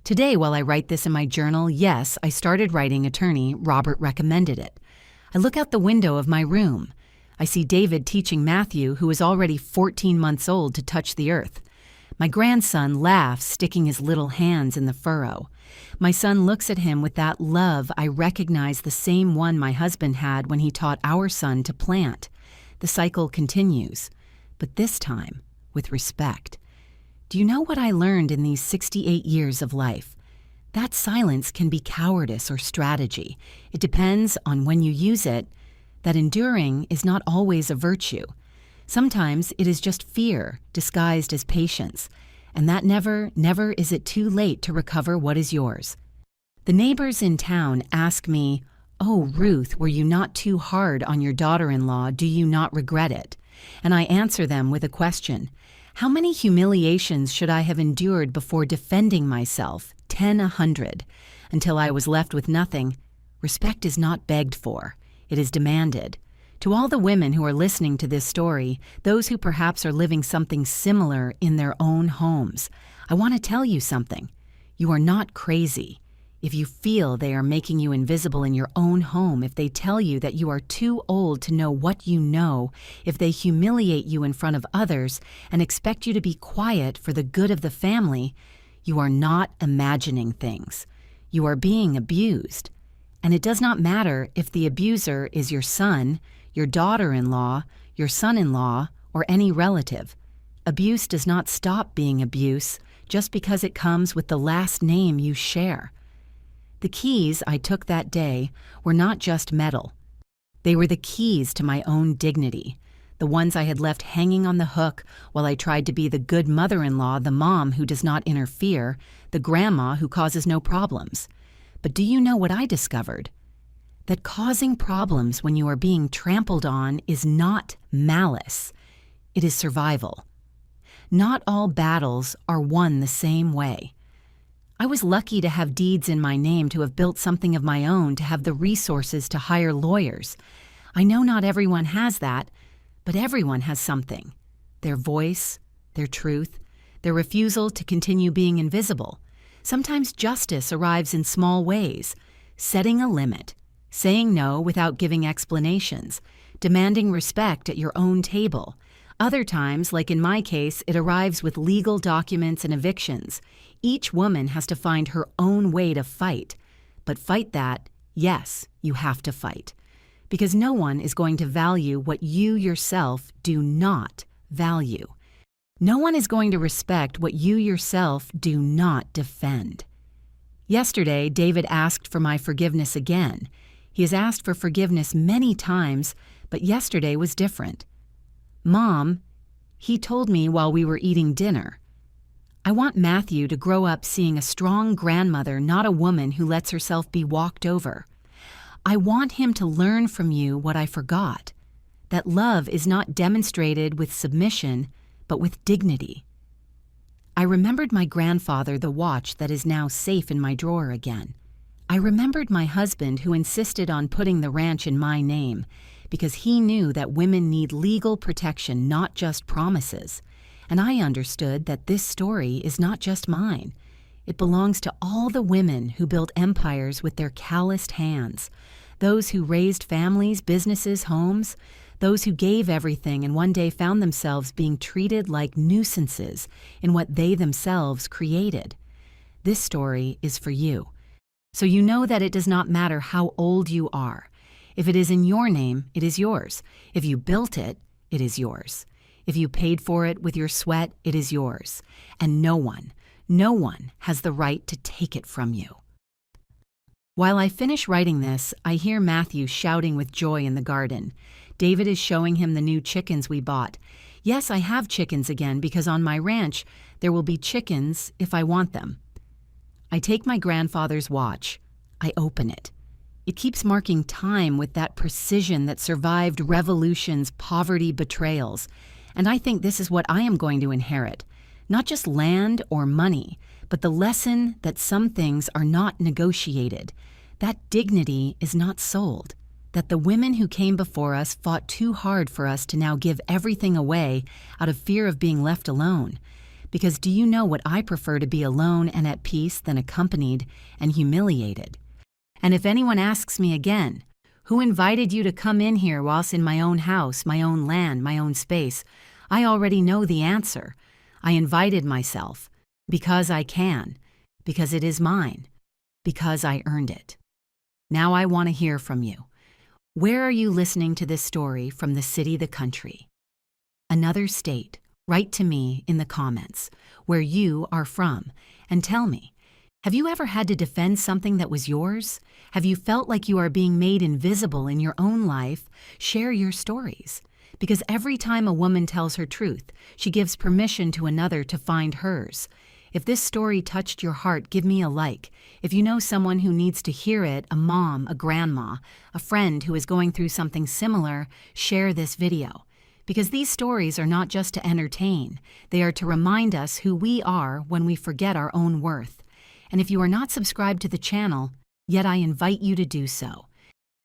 Today, while I write this in my journal, yes, I started writing attorney. Robert recommended it. I look out the window of my room. I see David teaching Matthew, who is already 14 months old, to touch the earth. My grandson laughs, sticking his little hands in the furrow. My son looks at him with that love I recognize, the same one my husband had when he taught our son to plant. The cycle continues, but this time with respect. Do you know what I learned in these 68 years of life? That silence can be cowardice or strategy. It depends on when you use it. That enduring is not always a virtue. Sometimes it is just fear disguised as patience. and that never is it too late to recover what is yours. The neighbors in town ask me, "Oh, Ruth, were you not too hard on your daughter-in-law? Do you not regret it?" And I answer them with a question. How many humiliations should I have endured before defending myself, 10 a 100, until I was left with nothing? Respect is not begged for. It is demanded. To all the women who are listening to this story, those who perhaps are living something similar in their own homes, I want to tell you something. You are not crazy. If you feel they are making you invisible in your own home, if they tell you that you are too old to know what you know, if they humiliate you in front of others and expect you to be quiet for the good of the family, you are not imagining things. You are being abused. And it does not matter if the abuser is your son, your daughter-in-law, your son-in-law, or any relative. Abuse does not stop being abuse just because it comes with the last name you share. The keys I took that day were not just metal. They were the keys to my own dignity, the ones I had left hanging on the hook while I tried to be the good mother-in-law, the mom who does not interfere, the grandma who causes no problems. But do you know what I discovered? That causing problems when you are being trampled on is not malice. It is survival. Not all battles are won the same way. I was lucky to have deeds in my name, to have built something of my own, to have the resources to hire lawyers. I know not everyone has that, but everyone has something. Their voice, their truth, their refusal to continue being invisible. Sometimes justice arrives in small ways, setting a limit, saying no without giving explanations, demanding respect at your own table. Other times, like in my case, it arrives with legal documents and evictions. Each woman has to find her own way to fight. But fight that, yes, you have to fight. Because no one is going to value what you yourself do not value. No one is going to respect what you yourself do not defend. Yesterday, David asked for my forgiveness again. He has asked for forgiveness many times, but yesterday was different. "Mom," he told me while we were eating dinner, "I want Matthew to grow up seeing a strong grandmother, not a woman who lets herself be walked over. I want him to learn from you what I forgot, that love is not demonstrated with submission, but with dignity." I remembered my grandfather, the watch that is now safe in my drawer again. I remembered my husband who insisted on putting the ranch in my name, because he knew that women need legal protection, not just promises. And I understood that this story is not just mine. It belongs to all the women who built empires with their calloused hands, those who raised families, businesses, homes, those who gave everything and one day found themselves being treated like nuisances in what they themselves created. This story is for you. So you know that it does not matter how old you are. If it is in your name, it is yours. If you built it, it is yours. If you paid for it with your sweat, it is yours. And no one has the right to take it from you. While I finish writing this, I hear Matthew shouting with joy in the garden. David is showing him the new chickens we bought. Yes, I have chickens again because on my ranch there will be chickens if I want them. I take my grandfather's watch. I open it. It keeps marking time with that precision that survived revolutions, poverty, betrayals. And I think this is what I am going to inherit. Not just land or money, but the lesson that some things are not negotiated, that dignity is not sold, that the women who came before us fought too hard for us to now give everything away out of fear of being left alone. Because do you know what I prefer to be alone and at peace than accompanied and humiliated? And if anyone asks me again, who invited you to come in here whilst in my own house, my own land, my own space, I already know the answer. I invited myself because I can, because it is mine, because I earned it. Now I want to hear from you. Where are you listening to this story from, the city, the country? Another state? Write to me in the comments where you are from and tell me, have you ever had to defend something that was yours? Have you felt like you are being made invisible in your own life? Share your stories. Because every time a woman tells her truth, she gives permission to another to find hers. If this story touched your heart, give me a like. If you know someone who needs to hear it, a mom, a grandma, a friend who is going through something similar, share this video. Because these stories are not just to entertain, they are to remind us who we are when we forget our own worth. And if you are not subscribed to the channel, yet I invite you to do so.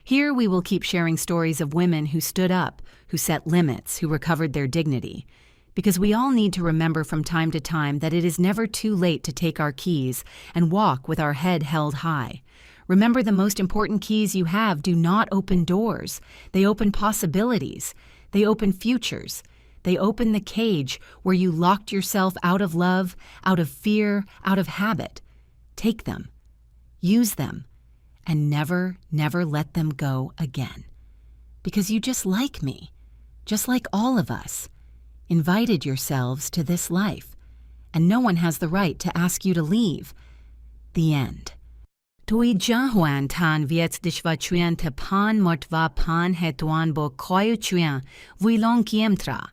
Here we will keep sharing stories of women who stood up, who set limits, who recovered their dignity. Because we all need to remember from time to time that it is never too late to take our keys and walk with our head held high. Remember, the most important keys you have do not open doors. They open possibilities. They open futures. They open the cage where you locked yourself out of love, out of fear, out of habit. Take them. Use them. And never, never let them go again. Because you just like me, just like all of us, invited yourselves to this life, and no one has the right to ask you to leave. The end. Tui Jahuan tan viets dishva chuyan te pan motva pan hetuan bo koyu chuyan, vuilong kiemtra.